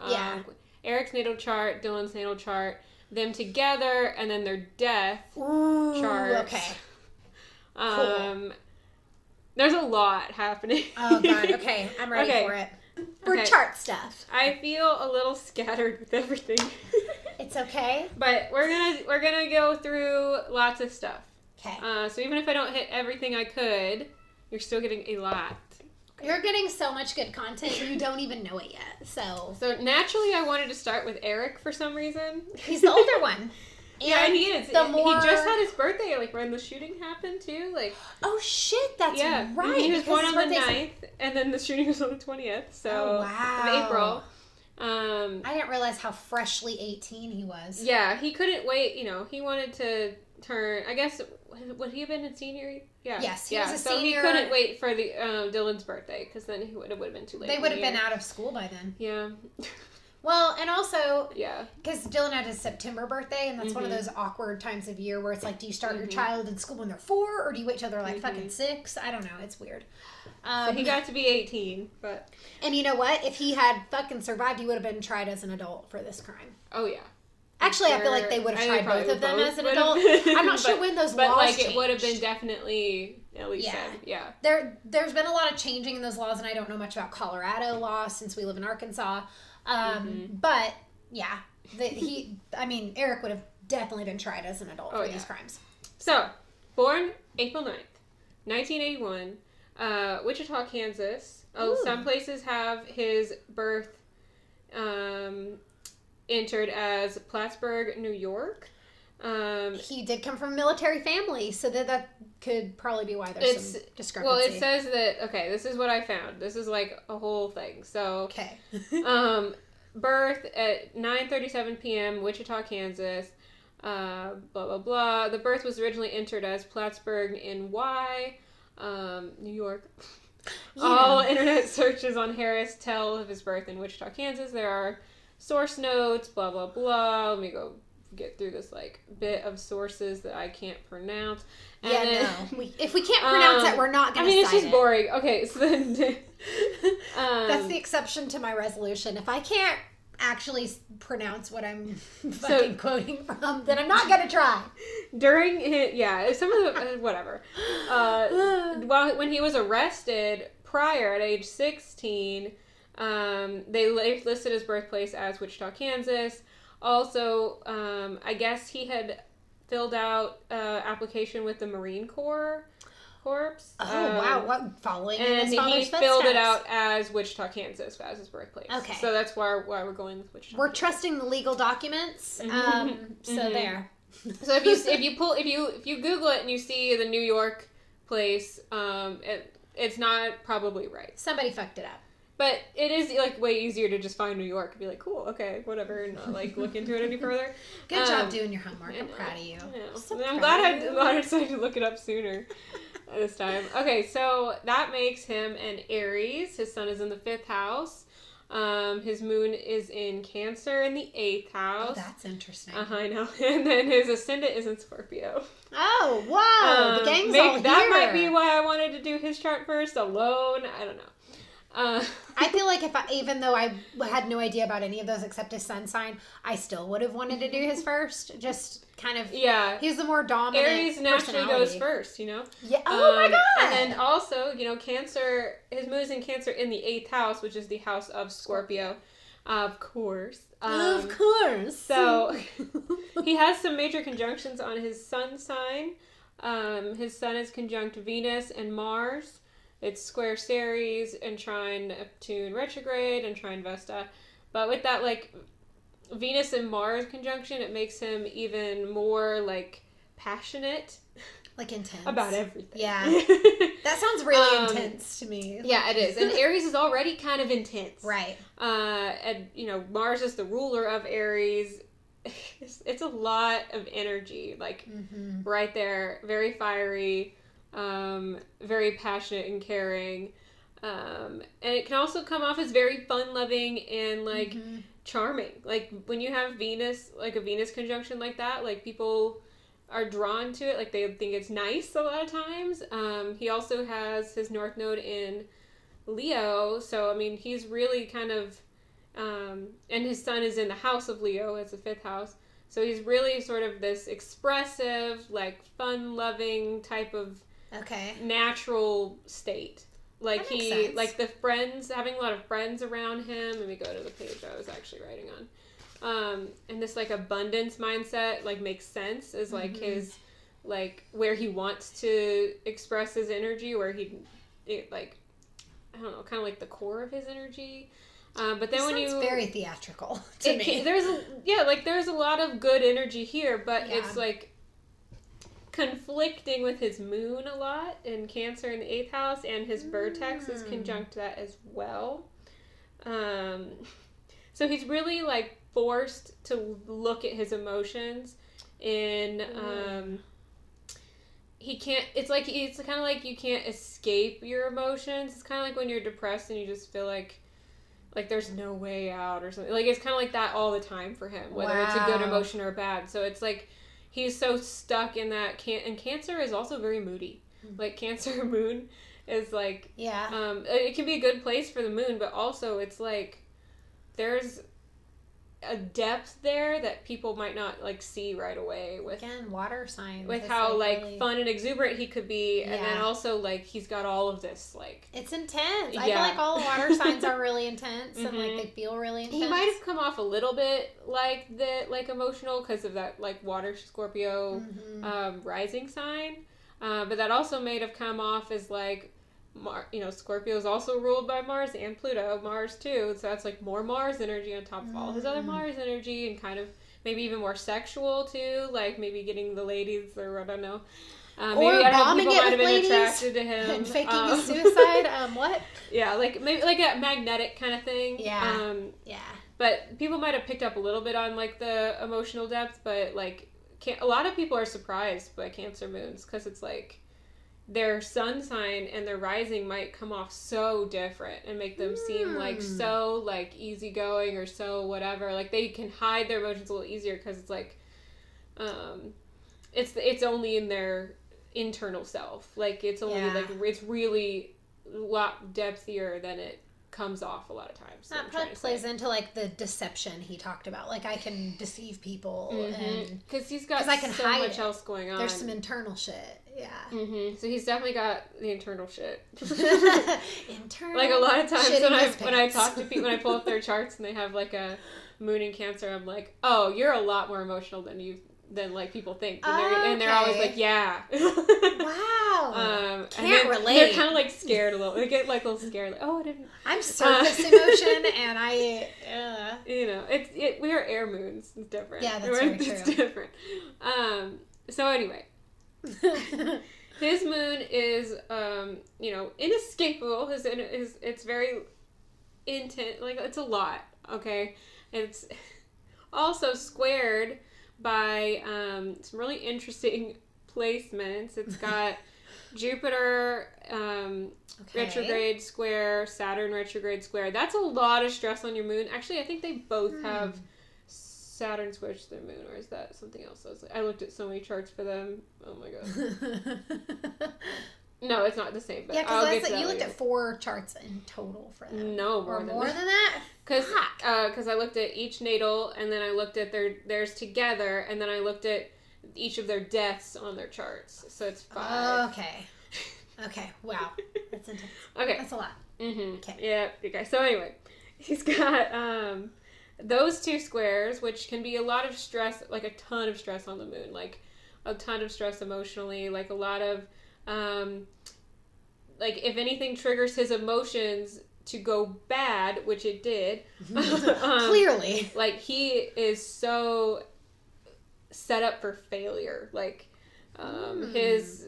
S2: Eric's natal chart, Dylan's natal chart, them together, and then their death charts.
S1: Okay.
S2: Cool. There's a lot happening.
S1: Oh, God. Okay, I'm ready for it. For chart stuff.
S2: I feel a little scattered with everything.
S1: It's okay.
S2: But we're gonna go through lots of stuff.
S1: Okay.
S2: So even if I don't hit everything I could, you're still getting a lot. Okay.
S1: You're getting so much good content, you don't even know it yet. So
S2: naturally, I wanted to start with Eric for some reason.
S1: He's the older one.
S2: And he is. He just had his birthday, like, when the shooting happened, too. Like,
S1: oh, shit, that's right.
S2: He was born on the 9th, and then the shooting was on the 20th, of April.
S1: I didn't realize how freshly 18 he was.
S2: Yeah, he couldn't wait, he wanted to turn, I guess, would he have been a senior? Yeah.
S1: Yes, he was a senior.
S2: So he couldn't wait for the Dylan's birthday, because then it would have been too late.
S1: They would have been out of school by then.
S2: Yeah.
S1: Well, and also, because Dylan had his September birthday, and that's one of those awkward times of year where it's like, do you start your child in school when they're 4, or do you wait till they're like fucking 6? I don't know. It's weird.
S2: So he got to be 18, but...
S1: And you know what? If he had fucking survived, he would have been tried as an adult for this crime.
S2: Oh, yeah.
S1: Actually, I feel like they would have tried both of them as an adult. I'm not sure when those laws changed.
S2: It would have been definitely at least
S1: There's been a lot of changing in those laws, and I don't know much about Colorado law since we live in Arkansas. But yeah, Eric would have definitely been tried as an adult for these crimes.
S2: So, born April 9th, 1981, Wichita, Kansas. Oh, some places have his birth entered as Plattsburgh, New York.
S1: He did come from a military family, so that could probably be why there's some discrepancy.
S2: Well, it says that, this is what I found. This is like a whole thing. So, birth at 9:37 p.m., Wichita, Kansas, blah, blah, blah. The birth was originally entered as Plattsburgh, NY, New York. Yeah. All internet searches on Harris tell of his birth in Wichita, Kansas. There are source notes, blah, blah, blah. Let me go get through this bit of sources that I can't pronounce. And
S1: if we can't pronounce it, we're not going to cite it.
S2: It's just boring. Okay, so then...
S1: that's the exception to my resolution. If I can't actually pronounce what I'm fucking quoting from, then I'm not going to try.
S2: During his... some of the... whatever. When he was arrested prior at age 16, they listed his birthplace as Wichita, Kansas. Also, I guess he had filled out application with the Marine Corps. Oh,
S1: wow. What, following
S2: in his father's footsteps? And he filled it out as Wichita, Kansas as his birthplace.
S1: Okay.
S2: So that's why we're going with Wichita.
S1: We're trusting the legal documents. So there.
S2: So if you Google it and you see the New York place, it's not probably right.
S1: Somebody fucked it up.
S2: But it is, way easier to just find New York and be like, cool, okay, whatever, and not, look into it any further.
S1: Good job doing your homework. I'm proud of you.
S2: I'm glad I decided to look it up sooner this time. Okay, so that makes him an Aries. His sun is in the 5th house. His moon is in Cancer in the 8th house.
S1: Oh, that's interesting.
S2: I know. And then his ascendant is in Scorpio.
S1: Oh, wow. The gang's all here.
S2: That might be why I wanted to do his chart first alone. I don't know.
S1: I feel like even though I had no idea about any of those except his sun sign, I still would have wanted to do his first. Just kind of, he's the more dominant.
S2: Aries naturally goes first,
S1: Yeah. Oh my god.
S2: And then also, Cancer. His moon is in Cancer in the 8th house, which is the house of Scorpio, of course.
S1: Of course.
S2: So he has some major conjunctions on his sun sign. His sun is conjunct Venus and Mars. It's square Ceres and trine Neptune retrograde and trine Vesta. But with that, Venus and Mars conjunction, it makes him even more, passionate.
S1: Intense.
S2: About everything.
S1: Yeah. That sounds really intense to me.
S2: Yeah, it is. And Aries is already kind of intense.
S1: Right.
S2: And, Mars is the ruler of Aries. It's a lot of energy. Right there. Very fiery. Very passionate and caring, and it can also come off as very fun-loving and charming. When you have Venus, a Venus conjunction like that, people are drawn to it. They think it's nice a lot of times. He also has his North Node in Leo, so he's really kind of, and his sun is in the house of Leo as the 5th house. So he's really sort of this expressive, fun-loving type of natural state. The friends, having a lot of friends around him. Let me go to the page I was actually writing on. And this abundance mindset makes sense as his where he wants to express his energy, where I don't know, kind of like the core of his energy. But then
S1: it's very theatrical to me.
S2: There's a lot of good energy here, but it's like conflicting with his moon a lot in Cancer in the 8th house, and his vertex is conjunct that as well. So he's really like forced to look at his emotions in he can't, it's kind of like you can't escape your emotions. It's kind of like when you're depressed and you just feel like there's no way out or something. Like, it's kind of like that all the time for him, whether it's a good emotion or a bad. So it's like he's so stuck in that. And Cancer is also very moody. Like, Cancer moon is like, it can be a good place for the moon, but also it's like there's a depth there that people might not like see right away with,
S1: again, water signs,
S2: with how like really fun and exuberant he could be, and then also like he's got all of this like,
S1: it's intense. I feel like all the water signs are really intense and like they feel really intense.
S2: He might have come off a little bit like emotional because of that like water Scorpio rising sign, but that also may have come off as like Scorpio is also ruled by Mars and Pluto, Mars too, so that's like more Mars energy on top of all his other Mars energy, and kind of maybe even more sexual too, like maybe getting the ladies, or I don't know,
S1: maybe bombing people might have been attracted
S2: to him
S1: and faking his suicide. What?
S2: Yeah, like maybe like a magnetic kind of thing.
S1: Yeah.
S2: But people might have picked up a little bit on like the emotional depth, but like a lot of people are surprised by Cancer moons because it's like their sun sign and their rising might come off so different and make them seem like so like easygoing or so whatever. Like they can hide their emotions a little easier because it's like, it's only in their internal self. Like it's only like it's really a lot depthier than it comes off a lot of times.
S1: That probably plays into like the deception he talked about. Like I can deceive people and
S2: because he's got so much else going on.
S1: There's some internal shit. Yeah.
S2: So he's definitely got the internal shit.
S1: Internal.
S2: Like a lot of times when I talk to people, when I pull up their charts and they have like a moon in Cancer, I'm like, oh, you're a lot more emotional than like people think, and they're always like, yeah.
S1: Wow. Can't relate.
S2: They're kind of like scared a little. They get like a little scared, like, oh, I didn't.
S1: I'm surface emotion, and I.
S2: We are air moons. It's different.
S1: Yeah, that's very true.
S2: It's different. So anyway. His moon is inescapable. It's very intense. Like it's a lot. Okay, it's also squared by some really interesting placements. It's got Jupiter retrograde square, Saturn retrograde square. That's a lot of stress on your moon. Actually, I think they both have Saturn squares to their moon, or is that something else? I looked at so many charts for them. Oh my god. No, it's not the same. But
S1: because you looked at 4 charts in total for them.
S2: No,
S1: more than that.
S2: Because I looked at each natal, and then I looked at theirs together, and then I looked at each of their deaths on their charts. So it's 5.
S1: Okay. Wow. That's intense.
S2: Okay.
S1: That's a lot.
S2: Okay. Yeah. Okay. So anyway, he's got those 2 squares, which can be a lot of stress, like a ton of stress on the moon, like a ton of stress emotionally, like a lot of, like if anything triggers his emotions to go bad, which it did,
S1: clearly,
S2: like he is so set up for failure. Like, he's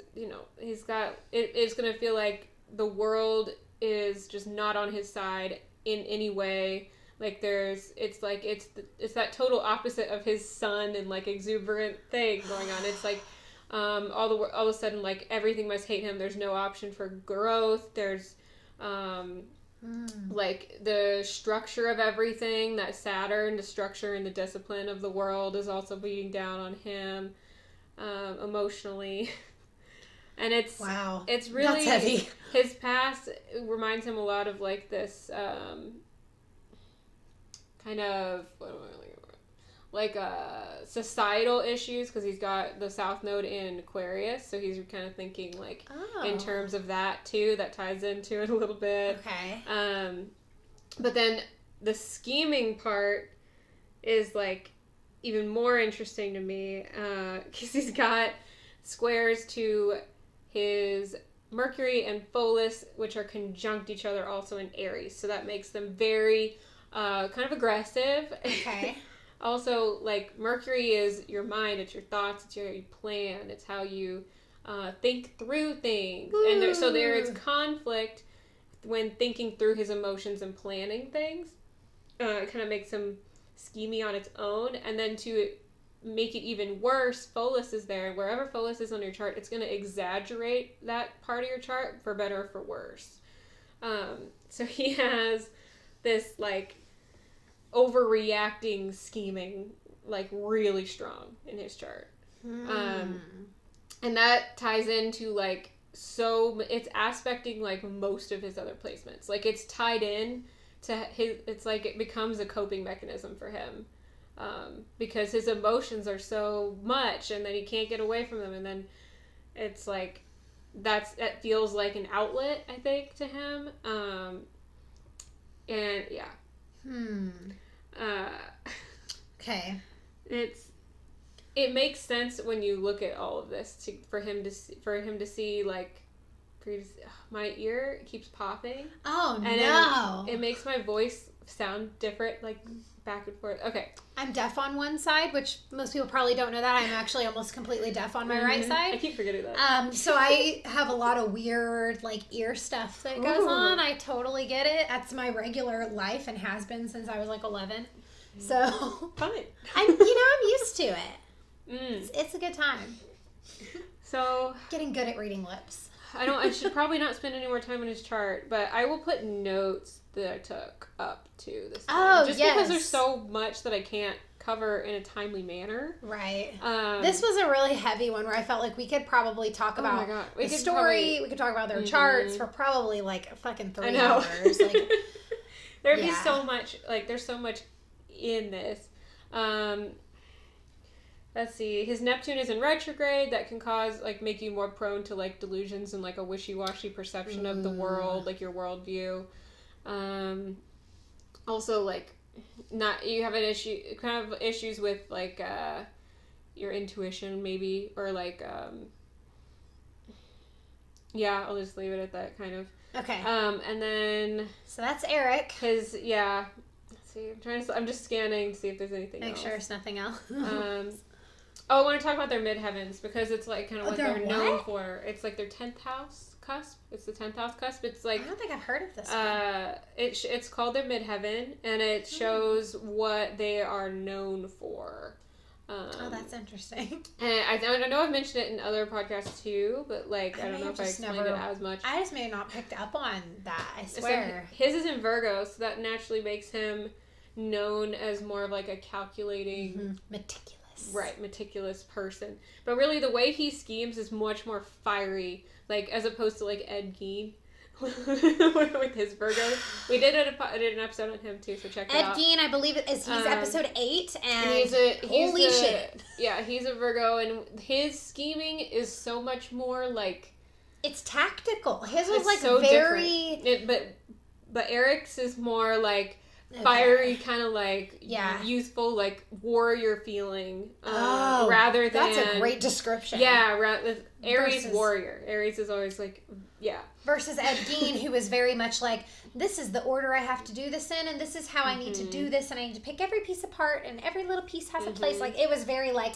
S2: got, it's going to feel like the world is just not on his side in any way. Like it's that total opposite of his sun and like exuberant thing going on. It's like all of a sudden like everything must hate him. There's no option for growth. There's like the structure of everything, that Saturn, the structure and the discipline of the world is also beating down on him emotionally. And it's really,
S1: that's heavy.
S2: His past reminds him a lot of like this kind of, like societal issues, because he's got the South Node in Aquarius, so he's kind of thinking like in terms of that too. That ties into it a little bit.
S1: Okay.
S2: But then the scheming part is like even more interesting to me, because he's got squares to his Mercury and Pholus, which are conjunct each other also in Aries. So that makes them very kind of aggressive.
S1: Okay.
S2: Also, like, Mercury is your mind, it's your thoughts, it's your plan, it's how you think through things. Ooh. And so there is conflict when thinking through his emotions and planning things. It kind of makes him schemy on its own. And then to make it even worse, Pholus is there. Wherever Pholus is on your chart, it's going to exaggerate that part of your chart for better or for worse. So he has this, like, overreacting, scheming, like, really strong in his chart. And that ties into, like, it's aspecting, like, most of his other placements. Like, it's tied in to his, it's like it becomes a coping mechanism for him. Because his emotions are so much, and then he can't get away from them, and then it's like, that feels like an outlet, I think, to him. And, yeah.
S1: Okay.
S2: It makes sense when you look at all of this for him to see like, my ear keeps popping.
S1: Oh, and no!
S2: It makes my voice sound different, like back and forth. Okay.
S1: I'm deaf on one side, which most people probably don't know that. I'm actually almost completely deaf on my right side.
S2: I keep forgetting that.
S1: So I have a lot of weird, like, ear stuff that goes on. I totally get it. That's my regular life and has been since I was, like, 11. So.
S2: Fun.
S1: I'm used to it. It's a good time.
S2: So.
S1: Getting good at reading lips.
S2: I should probably not spend any more time on his chart, but I will put notes that I took up to this time.
S1: Oh,
S2: just because there's so much that I can't cover in a timely manner.
S1: Right. This was a really heavy one where I felt like we could probably talk about the story. We could talk about their charts for probably like fucking 3 hours. Like,
S2: there'd be so much. Like, there's so much in this. Let's see. His Neptune is in retrograde. That can cause, like, make you more prone to, like, delusions and, like, a wishy-washy perception of the world, like, your worldview. Also, like, you have issues with, like, your intuition, maybe, or, like, I'll just leave it at that, kind of.
S1: Okay.
S2: And then...
S1: So that's Eric.
S2: Let's see. I'm just scanning to see if there's anything else.
S1: Make sure it's nothing else.
S2: I want to talk about their midheavens, because it's, like, kind of what they're known for. It's, like, their 10th house cusp. It's the 10th house cusp. It's, like...
S1: I don't think I've heard of this one.
S2: It's called their midheaven, and it shows what they are known for.
S1: That's interesting.
S2: And I know I've mentioned it in other podcasts, too, but, like, I don't know if I explained it as much.
S1: I just may have not picked up on that, I swear.
S2: So his is in Virgo, so that naturally makes him known as more of, like, a calculating...
S1: Meticulous.
S2: Right, meticulous person. But really, the way he schemes is much more fiery, like, as opposed to, like, Ed Gein with his Virgo. We did an episode on him, too, so check it out.
S1: Ed Gein, I believe, he's episode 8, and
S2: holy
S1: shit.
S2: Yeah, he's a Virgo, and his scheming is so much more, like...
S1: It's tactical. His was, like,
S2: so
S1: very...
S2: But Eric's is more, like... fiery, kind of like youthful, like warrior feeling, rather than...
S1: That's a great description.
S2: Yeah, Aries warrior. Aries is always like,
S1: versus Ed Gein, who is very much like, this is the order I have to do this in, and this is how I need to do this, and I need to pick every piece apart, and every little piece has a place. Like, it was very, like,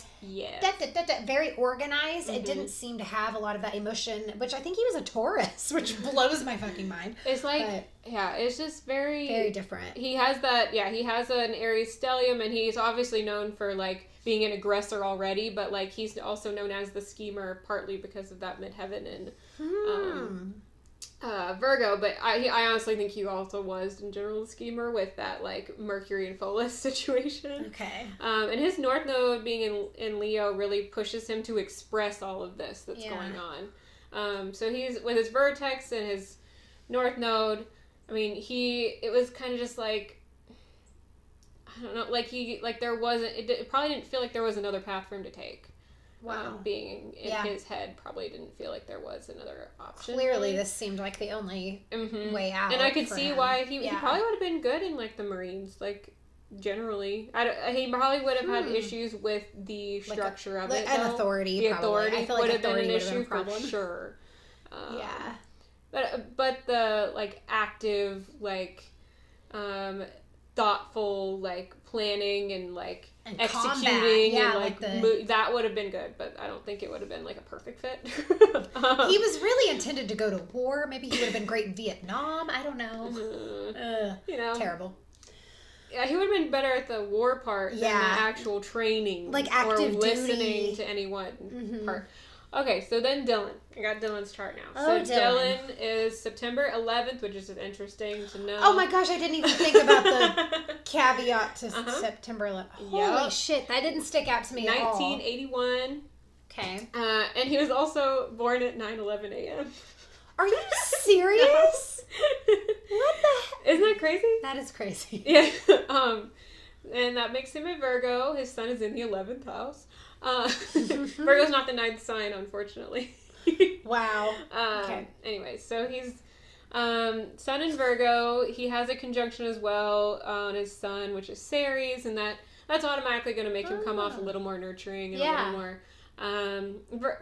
S1: very organized. It didn't seem to have a lot of that emotion, which I think he was a Taurus, which blows my fucking mind.
S2: It's like, it's just very...
S1: Very different.
S2: He has that, he has an Aries stellium, and he's obviously known for, like, being an aggressor already, but, like, he's also known as the schemer, partly because of that midheaven and Virgo, but I honestly think he also was, in general, the schemer with that, like, Mercury and Pholus situation.
S1: Okay.
S2: And his North Node being in Leo really pushes him to express all of this that's going on. So he's, with his vertex and his North Node, I mean, it was kind of just like, I don't know, it probably didn't feel like there was another path for him to take.
S1: Wow.
S2: Being in his head, probably didn't feel like there was another option.
S1: Clearly, this seemed like the only way out.
S2: And I could see why he probably would have been good in, like, the Marines, like, generally. He probably would have had issues with the structure of it.
S1: An authority,
S2: the
S1: probably.
S2: authority would have been an issue for sure. But the like active, like thoughtful, like planning and like and executing and like that would have been good, but I don't think it would have been like a perfect fit.
S1: He was really intended to go to war. Maybe he would have been great in Vietnam. I don't know. Terrible.
S2: Yeah, he would have been better at the war part than the actual training,
S1: like active
S2: or listening to anyone part. Okay, so then Dylan. I got Dylan's chart now. So Dylan is September 11th, which is interesting to know.
S1: Oh my gosh, I didn't even think about the caveat to September 11th. Holy shit, that didn't stick out to me at all.
S2: 1981.
S1: Okay.
S2: And he was also born at 9:11 a.m.
S1: Are you serious? What the?
S2: Isn't that crazy?
S1: That is crazy.
S2: Yeah. And that makes him a Virgo. His sun is in the 11th house. Virgo's not the 9th sign, unfortunately.
S1: Wow.
S2: Okay. Anyway, so he's sun in Virgo. He has a conjunction as well on his sun, which is Ceres, and that's automatically going to make him come off a little more nurturing and a little more.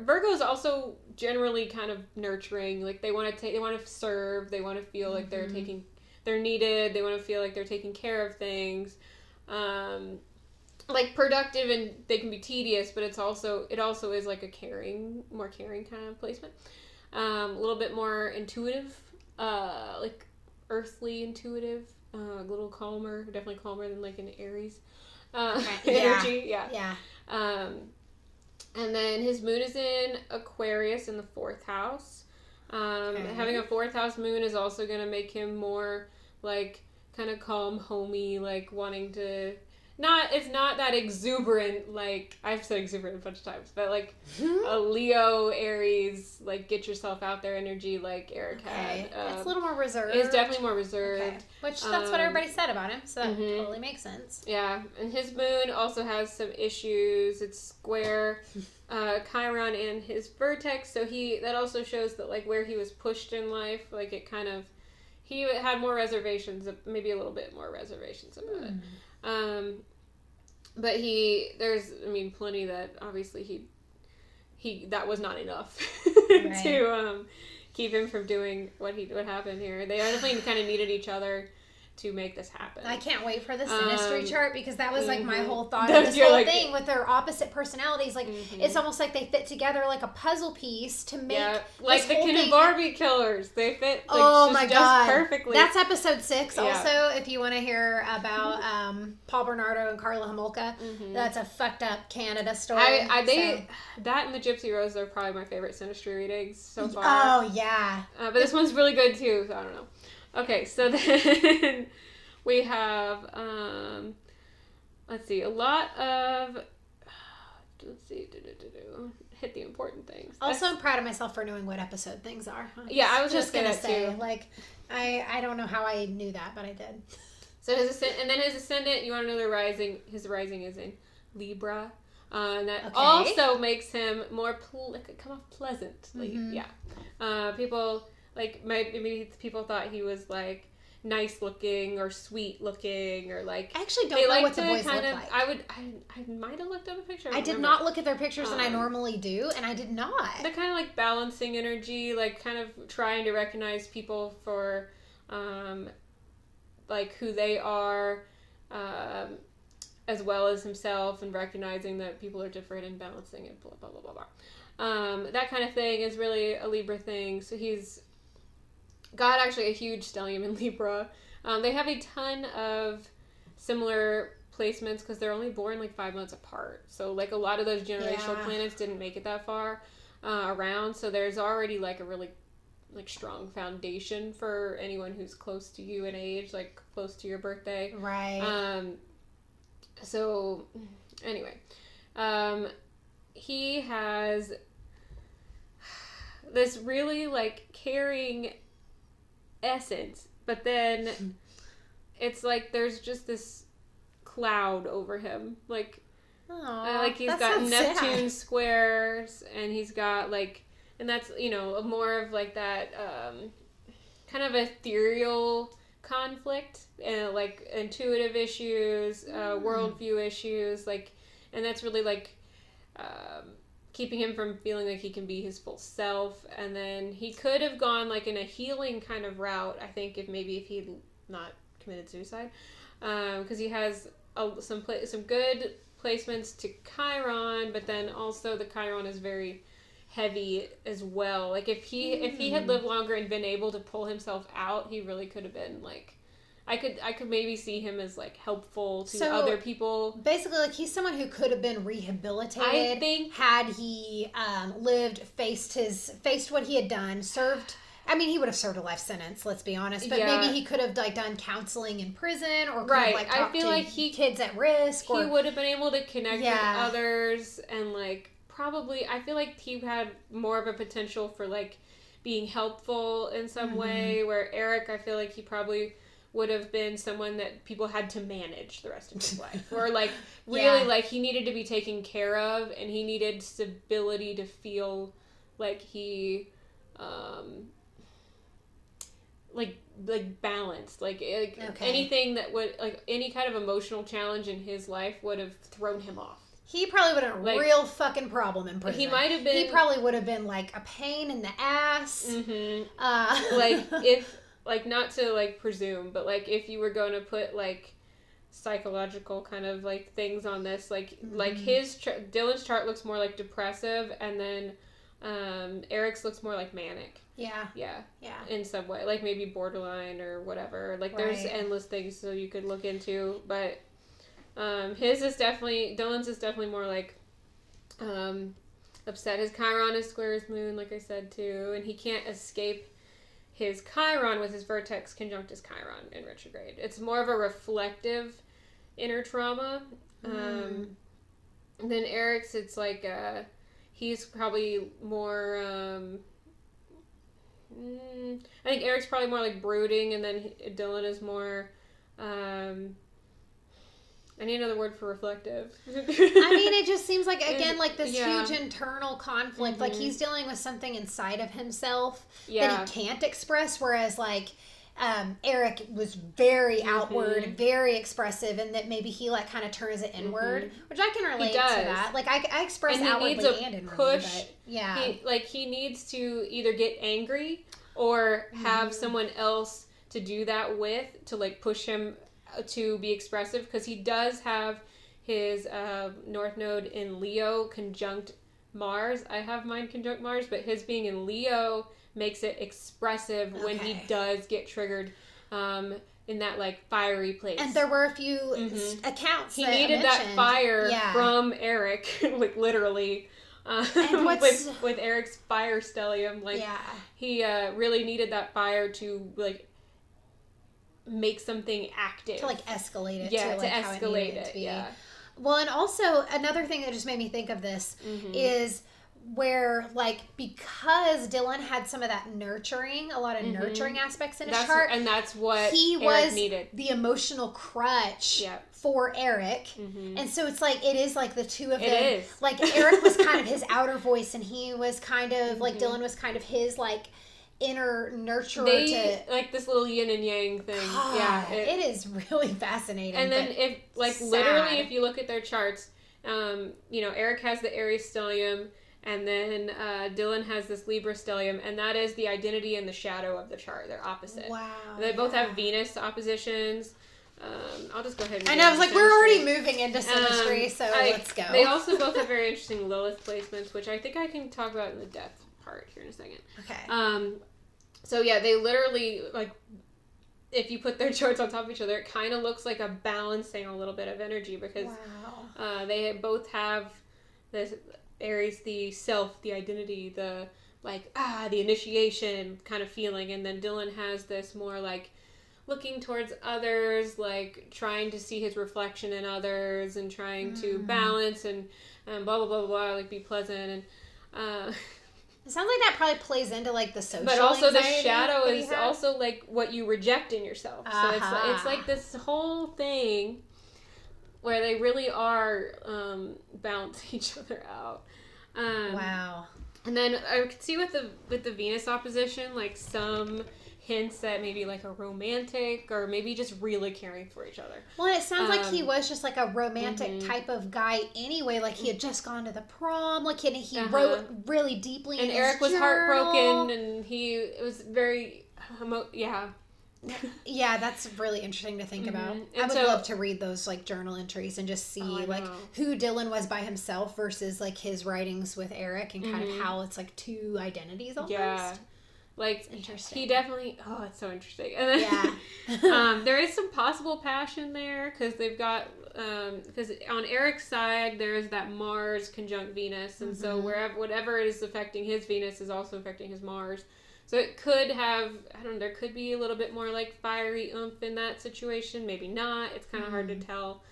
S2: Virgo's also generally kind of nurturing. Like they want to serve. They want to feel like they're needed. They want to feel like they're taking care of things. Like productive, and they can be tedious, but it also is like a more caring kind of placement. A little bit more intuitive, like earthly intuitive, a little calmer, definitely calmer than like an Aries energy. Yeah. And then his moon is in Aquarius in the 4th house. Having a 4th house moon is also going to make him more like kind of calm, homey, like wanting to it's not that exuberant, like I've said exuberant a bunch of times, but like a Leo, Aries, like get yourself out there energy, like Eric had.
S1: It's a little more reserved.
S2: It's definitely more reserved.
S1: Okay. Which that's what everybody said about him, so that totally makes sense.
S2: Yeah, and his moon also has some issues. It's square Chiron and his vertex, so that also shows that like where he was pushed in life, like it kind of, he had more reservations, maybe a little bit more reservations about it. But there's plenty that obviously he that was not enough to keep him from doing what happened here. They definitely kind of needed each other to make this happen.
S1: I can't wait for the Synastry chart, because that was like my whole thought of this whole thing with their opposite personalities. Like it's almost like they fit together like a puzzle piece to make
S2: like the Ken and Barbie killers. They fit just perfectly.
S1: That's episode 6. Also, if you want to hear about Paul Bernardo and Carla Homolka, that's a fucked up Canada story.
S2: That and the Gypsy Rose are probably my favorite Synastry readings so far.
S1: Oh yeah,
S2: but this one's really good too. So I don't know. Okay, so then we have, hit the important things.
S1: Also, I'm proud of myself for knowing what episode things are.
S2: Yeah, I was just going to
S1: say, like, I don't know how I knew that, but I did.
S2: So his ascendant, you want to know his rising is in Libra. And that also makes him more, come off pleasant. Like, people... Like, maybe people thought he was, like, nice looking or sweet looking or, like...
S1: I actually don't know what the boys look like.
S2: I might have looked up a picture.
S1: I did not look at their pictures, and I normally do, and I did not.
S2: They're kind of, like, balancing energy, like, kind of trying to recognize people for, like, who they are, as well as himself, and recognizing that people are different and balancing it, blah, blah, blah, blah, blah. That kind of thing is really a Libra thing, so he's... got actually a huge stellium in Libra. They have a ton of similar placements because they're only born like 5 months apart. So like a lot of those generational planets didn't make it that far around. So there's already like a really like strong foundation for anyone who's close to you in age, like close to your birthday.
S1: Right.
S2: So anyway, he has this really like caring essence, but then it's like there's just this cloud over him, like he's got Neptune squares, and he's got like, and that's more of like that kind of ethereal conflict and like intuitive issues, worldview issues, like, and that's really like keeping him from feeling like he can be his full self. And then he could have gone like in a healing kind of route, I think, if he'd not committed suicide, because he has some good placements to Chiron, but then also the Chiron is very heavy as well. Like if he had lived longer and been able to pull himself out, he really could have been like, I could maybe see him as like helpful to other people. Basically,
S1: like he's someone who could have been rehabilitated. I think had he lived, faced what he had done, served. I mean, he would have served a life sentence. Let's be honest. But maybe he could have like done counseling in prison, or could have like talked to kids at risk.
S2: He would have been able to connect with others, and like probably I feel like he had more of a potential for like being helpful in some way. Where Eric, I feel like he probably would have been someone that people had to manage the rest of his life, or like really like he needed to be taken care of, and he needed stability to feel like he like balanced, like anything that would like any kind of emotional challenge in his life would have thrown him off.
S1: He probably would have a real fucking problem in prison.
S2: He might have been.
S1: He probably would have been like a pain in the ass.
S2: Like if. Like, not to, like, presume, but, like, if you were going to put, like, psychological kind of, like, things on this, like, like his, Dylan's chart looks more, like, depressive, and then Eric's looks more, like, manic.
S1: Yeah.
S2: In some way. Like, maybe borderline or whatever. Like, there's endless things so you could look into, but Dylan's is definitely more, like, upset. His Chiron is square his moon, like I said, too, and he can't escape his Chiron with his vertex conjunct his Chiron in retrograde. It's more of a reflective inner trauma. Then Eric's, it's like, he's probably more, I think Eric's probably more like brooding, and then Dylan is more, I need another word for reflective.
S1: I mean, it just seems like, again, like this huge internal conflict. Like, he's dealing with something inside of himself that he can't express, whereas, like, Eric was very outward, very expressive, and that maybe he, like, kind of turns it inward, which I can relate to that. Like, I express outwardly and inwardly, but,
S2: he needs to either get angry or have someone else to do that with, to, like, push him to be expressive, because he does have his North Node in Leo conjunct Mars. I have mine conjunct Mars, but his being in Leo makes it expressive when he does get triggered in that, like, fiery place.
S1: And there were a few accounts
S2: he needed that fire from Eric, like, literally. With Eric's fire stellium, like, he really needed that fire to, like, make something active,
S1: to like escalate it,
S2: to like escalate it,
S1: to be. Well, and also another thing that just made me think of this is where, like, because Dylan had some of that nurturing, a lot of nurturing aspects in his chart,
S2: and that's what
S1: he
S2: Eric needed,
S1: the emotional crutch for Eric, and so it's like it is like the two of them. Like, Eric was kind of his outer voice, and he was kind of like Dylan was kind of his, like, inner nurturer,
S2: like this little yin and yang thing.
S1: God, it is really fascinating.
S2: And then if, like, literally, if you look at their charts, Eric has the Aries stellium, and then Dylan has this Libra stellium, and that is the identity and the shadow of the chart. They're opposite.
S1: Wow.
S2: They both have Venus oppositions. I'll just go ahead and...
S1: I know, I was like, we're already moving into Synastry, so let's go.
S2: They also both have very interesting Lilith placements, which I think I can talk about in the death part here in a second.
S1: Okay.
S2: So yeah, they literally, like, if you put their charts on top of each other, it kind of looks like a balancing a little bit of energy, because they both have this Aries, the self, the identity, the, like, the initiation kind of feeling, and then Dylan has this more, like, looking towards others, like, trying to see his reflection in others, and trying to balance, and blah, blah, blah, blah, like, be pleasant, and,
S1: it sounds like that probably plays into, like, the social
S2: but also the
S1: anxiety
S2: shadow is also, like, what you reject in yourself. So it's like this whole thing where they really are balance each other out. Wow. And then I could see with the Venus opposition, like, some hints at maybe like a romantic or maybe just really caring for each other.
S1: Well, it sounds like he was just like a romantic type of guy anyway. Like he had just gone to the prom. Like he wrote really deeply.
S2: And
S1: in
S2: Eric
S1: his
S2: was
S1: journal.
S2: heartbroken, and it was very,
S1: Yeah, that's really interesting to think about. I would love to read those like journal entries and just see like who Dylan was by himself versus like his writings with Eric and kind of how it's like two identities almost. Yeah.
S2: Like, he definitely... Oh, it's so interesting. And then, there is some possible passion there, because they've got... Because on Eric's side, there is that Mars conjunct Venus, and so whatever is affecting his Venus is also affecting his Mars. So it could have... I don't know, there could be a little bit more, like, fiery oomph in that situation. Maybe not. It's kind of hard to tell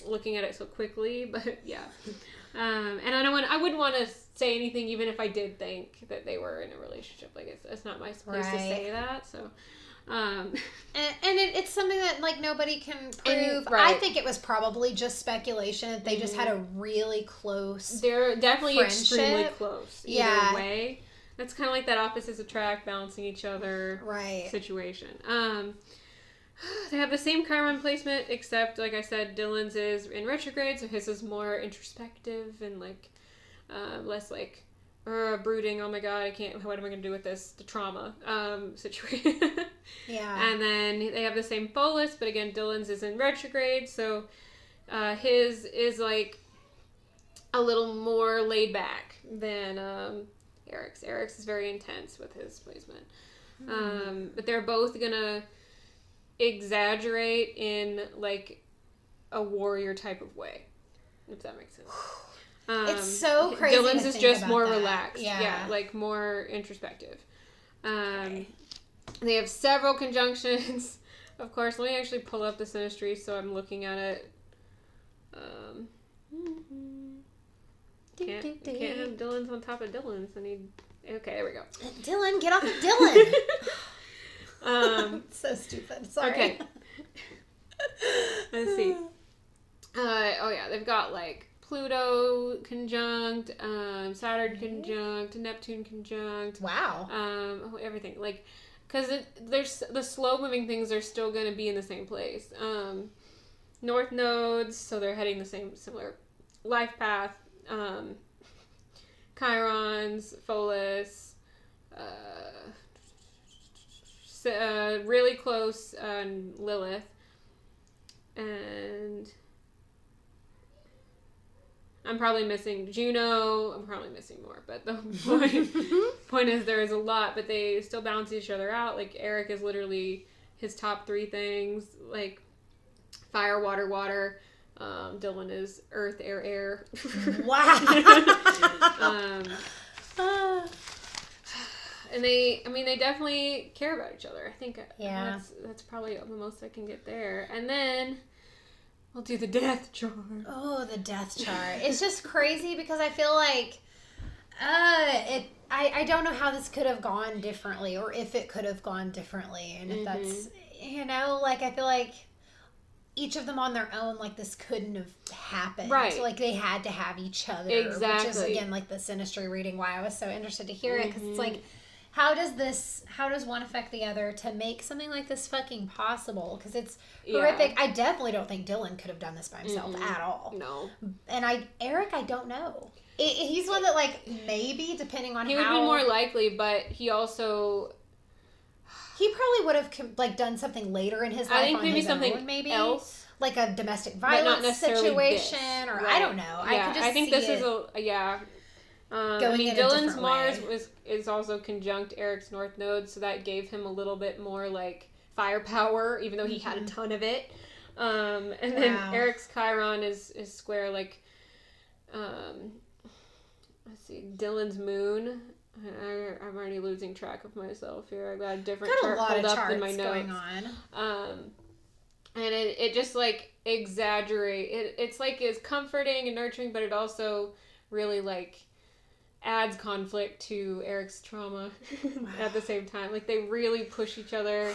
S2: looking at it so quickly, but yeah. And I wouldn't want to say anything even if I did think that they were in a relationship. Like, it's not my place to say that, so... and
S1: it's something that, like, nobody can prove. I think it was probably just speculation. They just had a really close
S2: They're definitely
S1: friendship.
S2: Extremely close. Either way. That's kind of like that opposites attract, balancing each other situation. They have the same Chiron placement, except, like I said, Dylan's is in retrograde, so his is more introspective and, like, less, like, brooding, oh my god, what am I going to do with this? The trauma situation. Yeah. And then they have the same Pholus, but again, Dylan's is in retrograde, so his is, like, a little more laid back than Eric's. Eric's is very intense with his placement. But they're both going to exaggerate in like a warrior type of way, if that makes sense.
S1: It's so crazy.
S2: Dylan's is just more relaxed, like more introspective. They have several conjunctions. Of course, let me actually pull up the Synastry so I'm looking at it. Can't have Dylan's on top of Dylan's. Okay, there we go.
S1: Dylan, get off of Dylan. So stupid. Sorry. Okay.
S2: Let's see. They've got like Pluto conjunct, Saturn conjunct, Neptune conjunct.
S1: Wow.
S2: Everything. Like, because there's the slow moving things are still going to be in the same place. North nodes, so they're heading the similar life path. Chirons, Pholus, really close Lilith, and I'm probably missing Juno. I'm probably missing more, but the point is there is a lot, but they still balance each other out. Like Eric is literally his top 3 things, like fire, water, water. Dylan is earth, air, air.
S1: Wow.
S2: And they definitely care about each other. I think that's probably the most I can get there. And then we'll do the death chart.
S1: Oh, the death chart. It's just crazy because I feel like I don't know how this could have gone differently or if it could have gone differently. And if that's, like I feel like each of them on their own, like this couldn't have happened. Right. So, like they had to have each other. Exactly. Which is, again, like the Synastry reading, why I was so interested to hear it. Because it's like, how does one affect the other to make something like this fucking possible? Because it's horrific. I definitely don't think Dylan could have done this by himself at all.
S2: No.
S1: And Eric, I don't know. He's one that, like, maybe, depending on
S2: he would be more likely, but he also...
S1: He probably would have, like, done something later in his life.
S2: I think maybe something else.
S1: Like a domestic violence situation, or I don't know.
S2: Yeah, I think this is Dylan's Mars is also conjunct Eric's North Node, so that gave him a little bit more, like, firepower, even though he had a ton of it. And then Eric's Chiron is square, like, let's see, Dylan's Moon. I'm already losing track of myself here. I've got a different chart pulled up in my notes.
S1: Going on.
S2: And it just, like, exaggerate. It's like, it's comforting and nurturing, but it also really, like, adds conflict to Eric's trauma at the same time. Like, they really push each other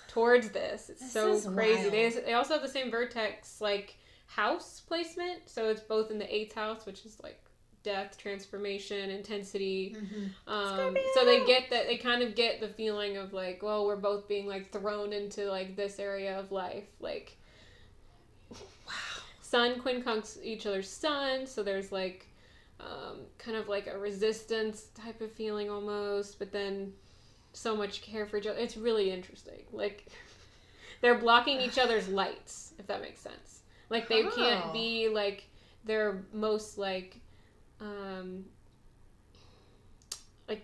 S2: towards this. It's so crazy. They also have the same vertex, like, house placement. So it's both in the 8th house, which is, like, death, transformation, intensity. So they get that, they kind of get the feeling of like, well, we're both being like thrown into like this area of life, like sun quincunx each other's sun, so there's like kind of like a resistance type of feeling almost, but then so much care for each other. It's really interesting. Like they're blocking each other's lights, if that makes sense. Like they can't be like their most like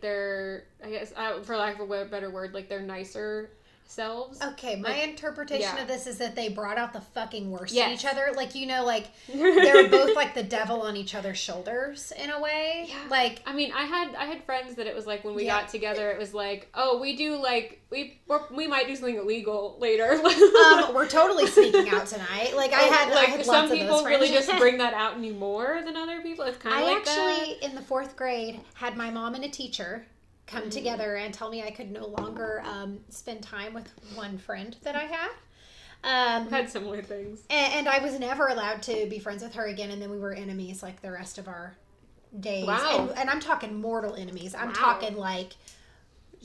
S2: they're, I guess, for lack of a better word, like their nicer selves.
S1: Okay, my interpretation of this is that they brought out the fucking worst in each other. Like, you know, like, they were both like the devil on each other's shoulders in a way. Yeah. Like,
S2: I mean, I had friends that it was like when we got together, it was like, oh, we do like, we might do something illegal later.
S1: We're totally sneaking out tonight. Like, I had lots
S2: some
S1: of
S2: people
S1: those
S2: really just bring that out in you more than other people. It's kind of like that. I actually,
S1: in the 4th grade, had my mom and a teacher come together and tell me I could no longer spend time with one friend that I had.
S2: I've had similar things.
S1: And I was never allowed to be friends with her again, and then we were enemies like the rest of our days.
S2: Wow.
S1: And I'm talking mortal enemies. I'm talking like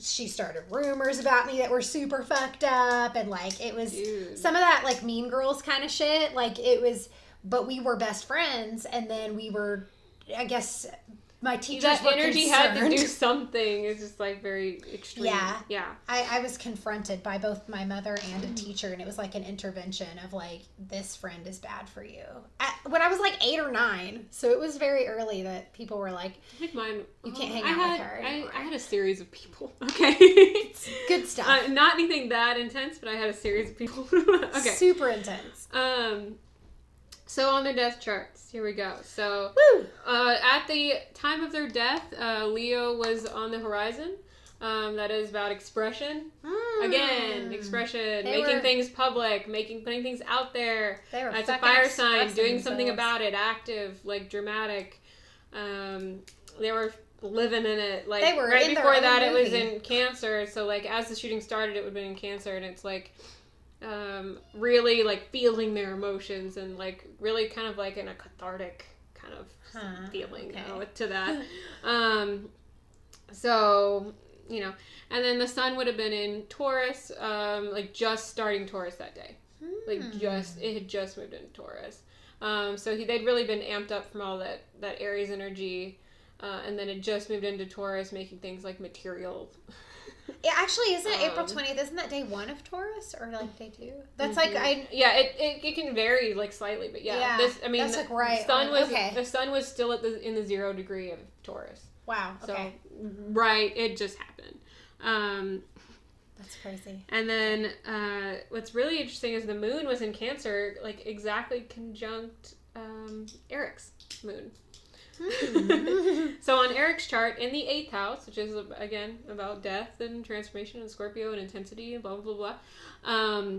S1: she started rumors about me that were super fucked up, and like it was some of that like Mean Girls kind of shit. Like it was, but we were best friends, and then we were, I guess, my teachers
S2: that
S1: were
S2: energy
S1: concerned.
S2: had to do something. It's just like very extreme. Yeah.
S1: I was confronted by both my mother and a teacher, and it was like an intervention of like, this friend is bad for you. When I was like 8 or 9, so it was very early that people were like,
S2: I think mine,
S1: you can't hang out with her
S2: anymore. I had a series of people. Okay.
S1: It's good stuff.
S2: Not anything that intense, but I had a series of people. Okay.
S1: Super intense.
S2: So on their death charts, here we go. So at the time of their death, Leo was on the horizon. That is about expression. Again, expression, making things public, putting things out there. That's a fire sign, doing something about it, active, like dramatic. They were living in it. Like
S1: they were
S2: right before that, it was in Cancer. So like as the shooting started, it would have been in Cancer, and it's like really like feeling their emotions and like really kind of like in a cathartic kind of feeling to that. So, you know, and then the sun would have been in Taurus, like just starting Taurus that day. Like it had just moved into Taurus. So they'd really been amped up from all that Aries energy, and then it just moved into Taurus, making things like material.
S1: It actually isn't April 20th. Isn't that day 1 of Taurus or like day 2? That's like
S2: it can vary like slightly, but that's like right. The sun was still in the 0 degree of Taurus.
S1: Wow. Okay.
S2: So it just happened.
S1: That's crazy.
S2: And then what's really interesting is the moon was in Cancer, like exactly conjunct Eric's moon. So on Eric's chart, in the 8th house, which is again about death and transformation and Scorpio and intensity and blah blah blah blah,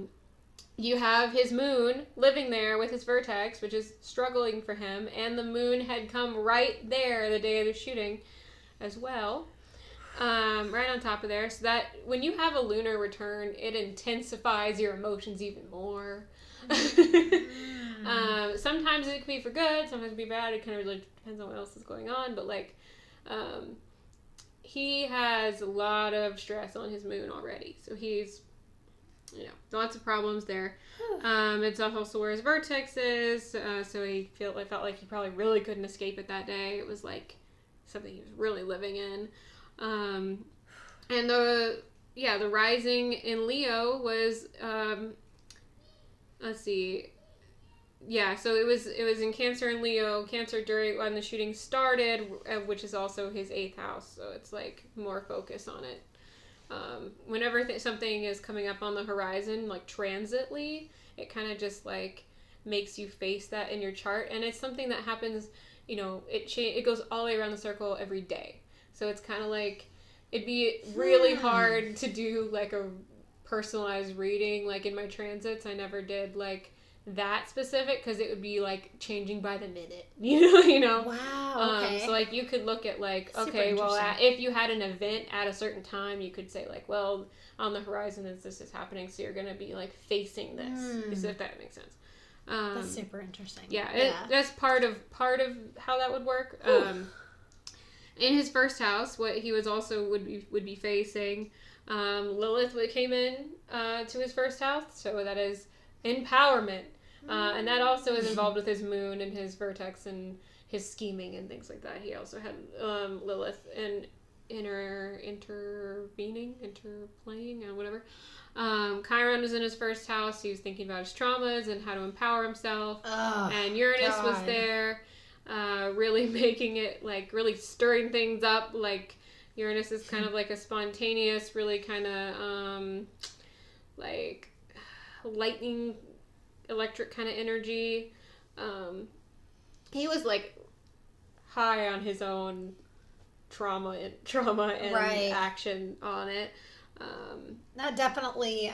S2: you have his moon living there with his vertex, which is struggling for him, and the moon had come right there the day of the shooting as well, right on top of there, so that when you have a lunar return, it intensifies your emotions even more. Sometimes it can be for good, sometimes it can be bad. It kind of really depends on what else is going on, but like he has a lot of stress on his moon already, so he's, you know, lots of problems there. It's also where his vertex is, so he felt like he probably really couldn't escape it that day. It was like something he was really living in. And the rising in Leo was let's see. Yeah, so it was in Cancer and Leo. Cancer during when the shooting started, which is also his 8th house, so it's like more focus on it. Whenever something is coming up on the horizon, like transitly, it kind of just like makes you face that in your chart, and it's something that happens. You know, it goes all the way around the circle every day. So it's kind of like it'd be really hard to do like a personalized reading. Like in my transits, I never did like that specific because it would be like changing by the minute, you know.
S1: Wow. Okay.
S2: So like you could look at like, okay, well, if you had an event at a certain time, you could say like, well, on the horizon this is happening, so you're gonna be like facing this, if that makes sense.
S1: That's super interesting.
S2: Yeah, that's part of how that would work. In his first house, what he was also would be facing, Lilith came in to his first house, so that is empowerment, and that also is involved with his moon and his vertex and his scheming and things like that. He also had Lilith and interplaying, and whatever. Chiron was in his first house. He was thinking about his traumas and how to empower himself. And Uranus was there, really making it, like, really stirring things up. Like, Uranus is kind of like a spontaneous, really kind of, like, lightning, electric kind of energy. He was, like, high on his own trauma and action on it.
S1: That definitely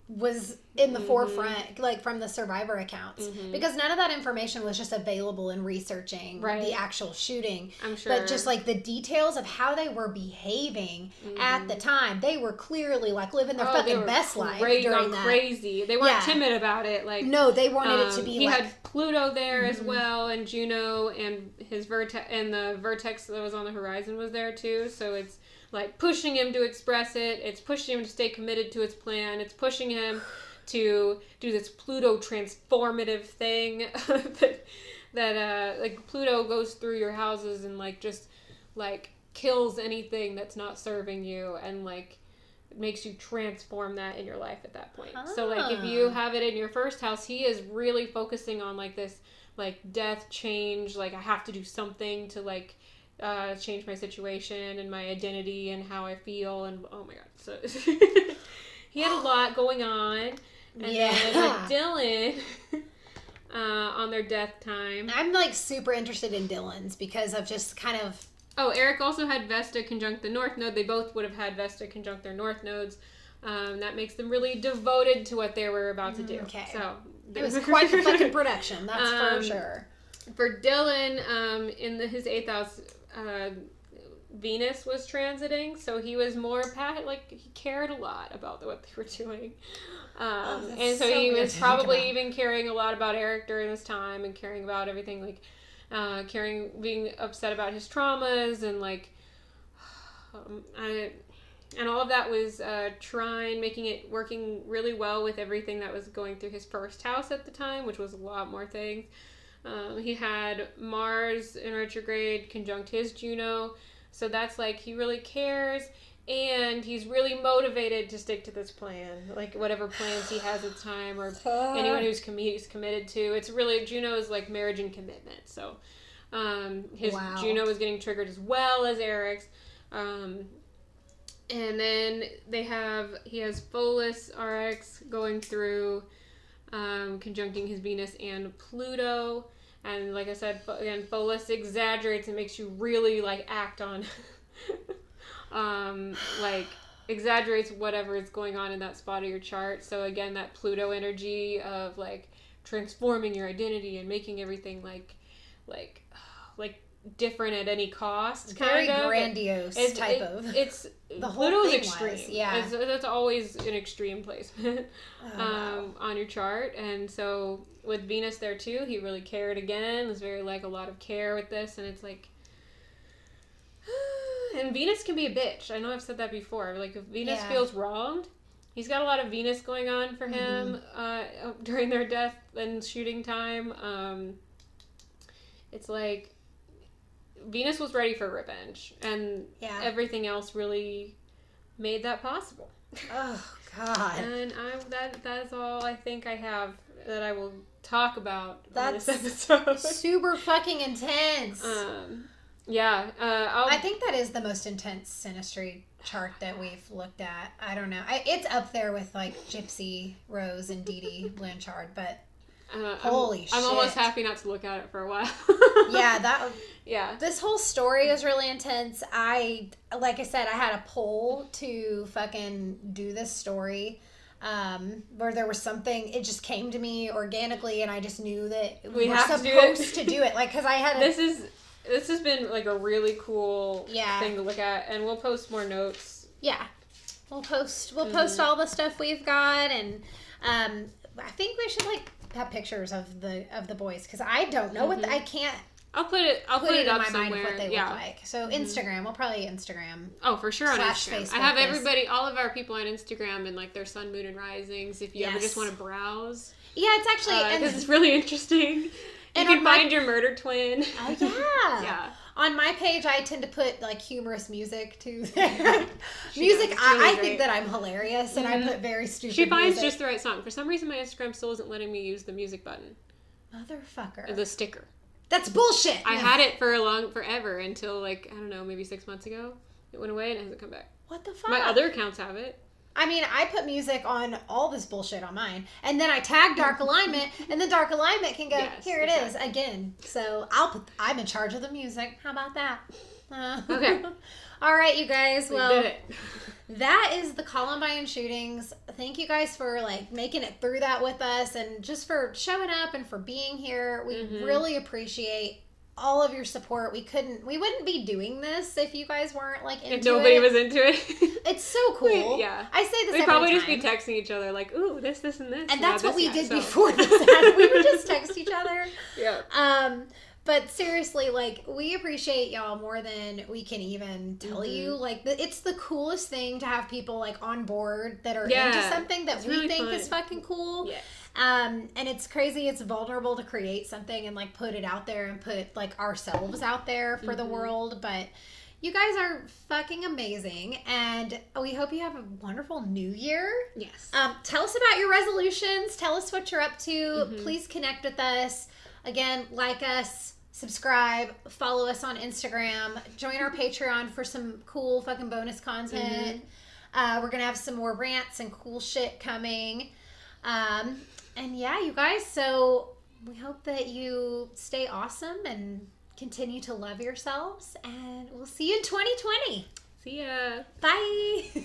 S1: was in the forefront, like, from the survivor accounts, because none of that information was just available in researching the actual shooting. I'm sure. But just, like, the details of how they were behaving at the time, they were clearly, like, living their fucking best life during that.
S2: Crazy. They weren't timid about it. Like,
S1: no, they wanted it to be.
S2: He had Pluto there as well, and Juno, and his vertex, and the vertex that was on the horizon was there too. So it's, like, pushing him to express it. It's pushing him to stay committed to his plan. It's pushing him to do this Pluto transformative thing that like, Pluto goes through your houses and, like, just, like, kills anything that's not serving you, and, like, makes you transform that in your life at that point. So, like, if you have it in your first house, he is really focusing on, like, this, like, death, change, like, I have to do something to, like, change my situation and my identity and how I feel, and oh my god, so he had a lot going on. And then with Dylan, on their death time,
S1: I'm, like, super interested in Dylan's because of just kind of.
S2: Eric also had Vesta conjunct the North Node. They both would have had Vesta conjunct their North Nodes. That makes them really devoted to what they were about to do. Okay. So
S1: it was quite the fucking production, that's for sure.
S2: For Dylan, in his 8th house, Venus was transiting, so he was more he cared a lot about what they were doing. And so he was probably even caring a lot about Eric during this time, and caring about everything, like, being upset about his traumas, and, like, and all of that was working really well with everything that was going through his first house at the time, which was a lot more things. He had Mars in retrograde conjunct his Juno, so that's, like, he really cares, and he's really motivated to stick to this plan, like, whatever plans he has at the time, or anyone who's committed to. It's really, Juno is, like, marriage and commitment, so his Juno is getting triggered as well as Eric's. And then he has Pholus RX going through, conjuncting his Venus and Pluto. And like I said, again, Pholus exaggerates and makes you really, like, act on, like, exaggerates whatever is going on in that spot of your chart. So again, that Pluto energy of, like, transforming your identity and making everything, like different at any cost.
S1: Very grandiose type of.
S2: It's the whole Pluto's extreme. That's always an extreme placement on your chart, and so with Venus there too, he really cared again. There's very, like, a lot of care with this, and it's like, and Venus can be a bitch. I know I've said that before. Like, if Venus feels wronged, he's got a lot of Venus going on for him during their death and shooting time. It's like, Venus was ready for revenge, and everything else really made that possible.
S1: Oh God!
S2: And that is all I think I have that I will talk about on this episode.
S1: Super fucking intense.
S2: I
S1: think that is the most intense Synastry chart that we've looked at. I don't know. It's up there with, like, Gypsy Rose and Dee Dee Blanchard, but. Holy shit.
S2: I'm almost happy not to look at it for a while.
S1: This whole story is really intense. Like I said, I had a poll to fucking do this story, where there was something, it just came to me organically, and I just knew that we were supposed to do it. Like, because I had
S2: this has been, like, a really cool thing to look at, and we'll post more notes.
S1: Yeah. We'll post all the stuff we've got, and I think we should, like, have pictures of the boys because I don't know what I can't.
S2: I'll put it up in my mind of
S1: what they look like. So Instagram, we'll probably Instagram.
S2: Oh, for sure on Instagram. Facebook I have everybody, all of our people on Instagram and like their sun, moon, and risings. If you ever just want to browse.
S1: Yeah, it's actually
S2: because it's really interesting. You can find your murder twin.
S1: Oh yeah. Yeah. On my page, I tend to put like humorous music too. Music, I think that I'm hilarious, and I put very stupid.
S2: She finds just the right song. For some reason, my Instagram still isn't letting me use the music button.
S1: Motherfucker.
S2: The sticker.
S1: That's bullshit.
S2: I had it forever until like I don't know, maybe 6 months ago. It went away and it hasn't come back.
S1: What the fuck?
S2: My other accounts have it.
S1: I mean, I put music on all this bullshit on mine, and then I tag Dark Alignment, and then Dark Alignment can go, here it is, again. So I'm in charge of the music. How about that?
S2: Okay.
S1: All right, you guys. Well,
S2: we did it.
S1: That is the Columbine shootings. Thank you guys for like making it through that with us, and just for showing up and for being here. We really appreciate all of your support. We wouldn't be doing this if you guys weren't like into it.
S2: If nobody was into it.
S1: It's so cool. I say this
S2: We'd probably just be texting each other like, ooh, this, and this.
S1: And that's what we did before this happened. We would just text each other.
S2: Yeah.
S1: But seriously, like, we appreciate y'all more than we can even tell you. Like, it's the coolest thing to have people, like, on board that are into something that we really think is fucking cool. Yes. And it's crazy. It's vulnerable to create something and, like, put it out there and put, like, ourselves out there for the world. But you guys are fucking amazing. And we hope you have a wonderful new year.
S2: Yes.
S1: Tell us about your resolutions. Tell us what you're up to. Please connect with us. Again, like us. Subscribe, follow us on Instagram, join our Patreon for some cool fucking bonus content. We're going to have some more rants and cool shit coming. And yeah, you guys, so we hope that you stay awesome and continue to love yourselves. And we'll see you in 2020.
S2: See ya.
S1: Bye.